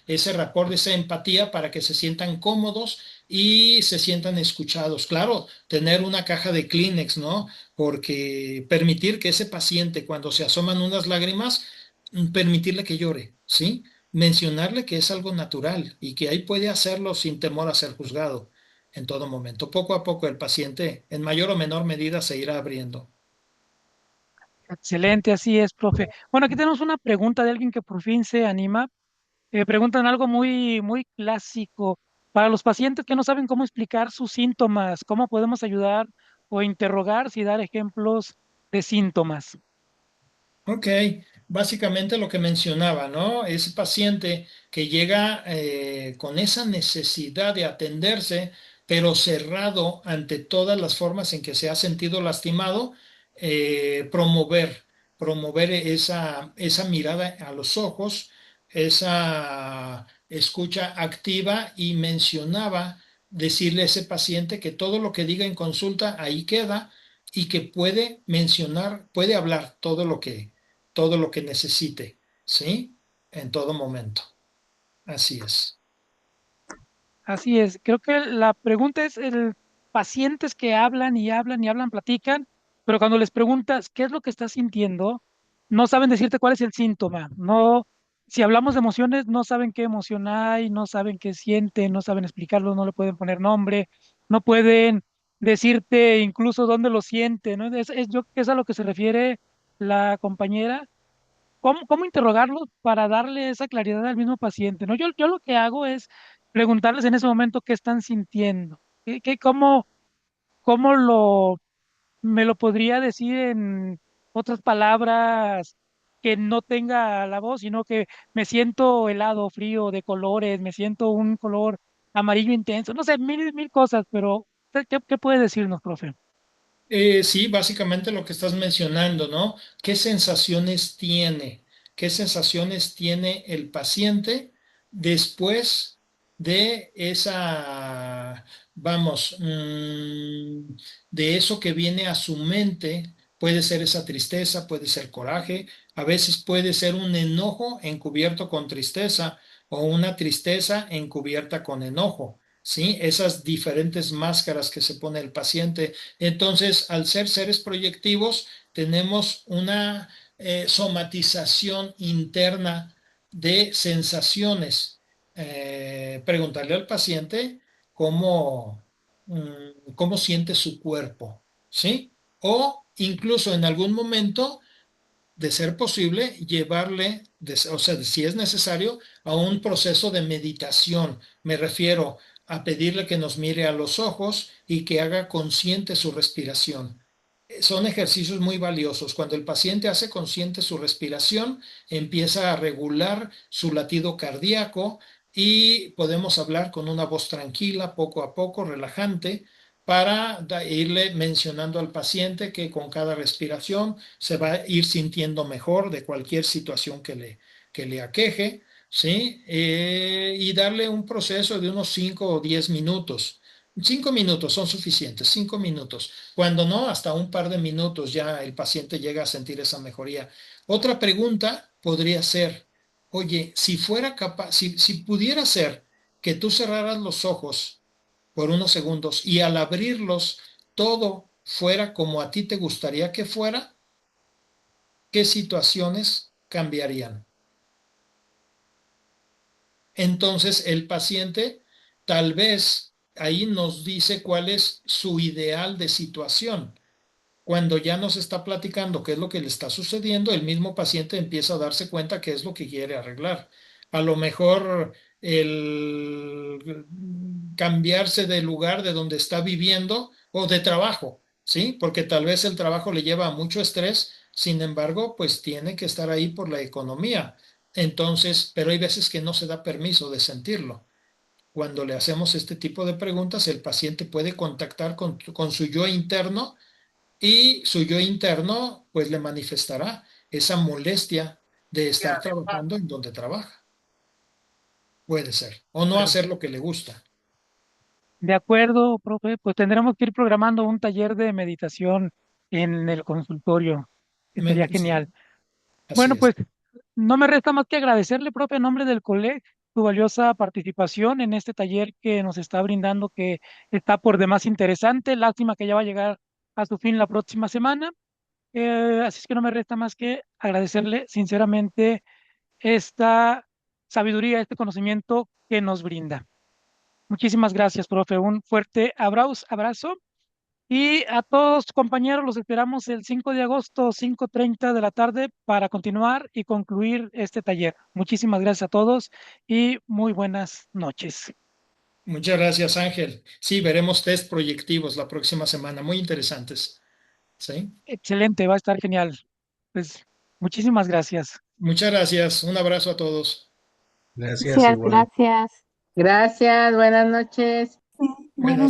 ese rapport, esa empatía para que se sientan cómodos y se sientan escuchados. Claro, tener una caja de Kleenex, ¿no? Porque permitir que ese paciente, cuando se asoman unas lágrimas, permitirle que llore, ¿sí? Mencionarle que es algo natural y que ahí puede hacerlo sin temor a ser juzgado en todo momento. Poco a poco el paciente, en mayor o menor medida, se irá abriendo. Excelente, así es, profe. Bueno, aquí tenemos una pregunta de alguien que por fin se anima. Preguntan algo muy, muy clásico. Para los pacientes que no saben cómo explicar sus síntomas, ¿cómo podemos ayudar o interrogar si dar ejemplos de síntomas? Ok, básicamente lo que mencionaba, ¿no? Ese paciente que llega con esa necesidad de atenderse, pero cerrado ante todas las formas en que se ha sentido lastimado, promover esa mirada a los ojos, esa escucha activa y mencionaba decirle a ese paciente que todo lo que diga en consulta ahí queda y que puede mencionar, puede hablar todo lo que necesite, ¿sí? En todo momento. Así es. Así es, creo que la pregunta es el pacientes que hablan y hablan y hablan, platican, pero cuando les preguntas qué es lo que estás sintiendo, no saben decirte cuál es el síntoma. No, si hablamos de emociones, no saben qué emoción hay, no saben qué sienten, no saben explicarlo, no le pueden poner nombre, no pueden decirte incluso dónde lo sienten, ¿no? Yo creo que es a lo que se refiere la compañera. ¿Cómo interrogarlos para darle esa claridad al mismo paciente? ¿No? Yo lo que hago es preguntarles en ese momento qué están sintiendo, cómo me lo podría decir en otras palabras que no tenga la voz, sino que me siento helado, frío, de colores, me siento un color amarillo intenso, no sé, mil cosas, pero ¿qué puede decirnos, profe? Sí, básicamente lo que estás mencionando, ¿no? ¿Qué sensaciones tiene? ¿Qué sensaciones tiene el paciente después de esa, vamos, de eso que viene a su mente? Puede ser esa tristeza, puede ser coraje, a veces puede ser un enojo encubierto con tristeza o una tristeza encubierta con enojo, ¿sí? Esas diferentes máscaras que se pone el paciente. Entonces, al ser seres proyectivos, tenemos una somatización interna de sensaciones. Preguntarle al paciente cómo, cómo siente su cuerpo, ¿sí? O incluso en algún momento, de ser posible, llevarle, o sea, si es necesario, a un proceso de meditación. Me refiero a pedirle que nos mire a los ojos y que haga consciente su respiración. Son ejercicios muy valiosos. Cuando el paciente hace consciente su respiración, empieza a regular su latido cardíaco y podemos hablar con una voz tranquila, poco a poco, relajante, para irle mencionando al paciente que con cada respiración se va a ir sintiendo mejor de cualquier situación que le aqueje, ¿sí? Y darle un proceso de unos 5 o 10 minutos. 5 minutos son suficientes, 5 minutos. Cuando no, hasta un par de minutos ya el paciente llega a sentir esa mejoría. Otra pregunta podría ser, oye, si fuera capaz, si pudiera ser que tú cerraras los ojos por unos segundos y al abrirlos todo fuera como a ti te gustaría que fuera, ¿qué situaciones cambiarían? Entonces el paciente tal vez ahí nos dice cuál es su ideal de situación. Cuando ya nos está platicando qué es lo que le está sucediendo, el mismo paciente empieza a darse cuenta qué es lo que quiere arreglar. A lo mejor el cambiarse de lugar de donde está viviendo o de trabajo, ¿sí? Porque tal vez el trabajo le lleva a mucho estrés, sin embargo, pues tiene que estar ahí por la economía. Entonces, pero hay veces que no se da permiso de sentirlo. Cuando le hacemos este tipo de preguntas, el paciente puede contactar con su yo interno y su yo interno pues le manifestará esa molestia de estar trabajando en donde trabaja. Puede ser. O no Bueno, hacer lo que le gusta. de acuerdo, profe, pues tendremos que ir programando un taller de meditación en el consultorio. Estaría Sí, genial. así Bueno, es. pues no me resta más que agradecerle, profe, en nombre del colegio, su valiosa participación en este taller que nos está brindando, que está por demás interesante. Lástima que ya va a llegar a su fin la próxima semana. Así es que no me resta más que agradecerle sinceramente esta sabiduría, este conocimiento que nos brinda. Muchísimas gracias, profe. Un fuerte abrazo. Y a todos, compañeros, los esperamos el 5 de agosto, 5:30 de la tarde, para continuar y concluir este taller. Muchísimas gracias a todos y muy buenas noches. Muchas gracias, Ángel. Sí, veremos test proyectivos la próxima semana, muy interesantes. ¿Sí? Excelente, va a estar genial. Pues muchísimas gracias. Muchas gracias. Un abrazo a todos. Gracias, Gracias, igual. gracias. Gracias, buenas noches. Buenas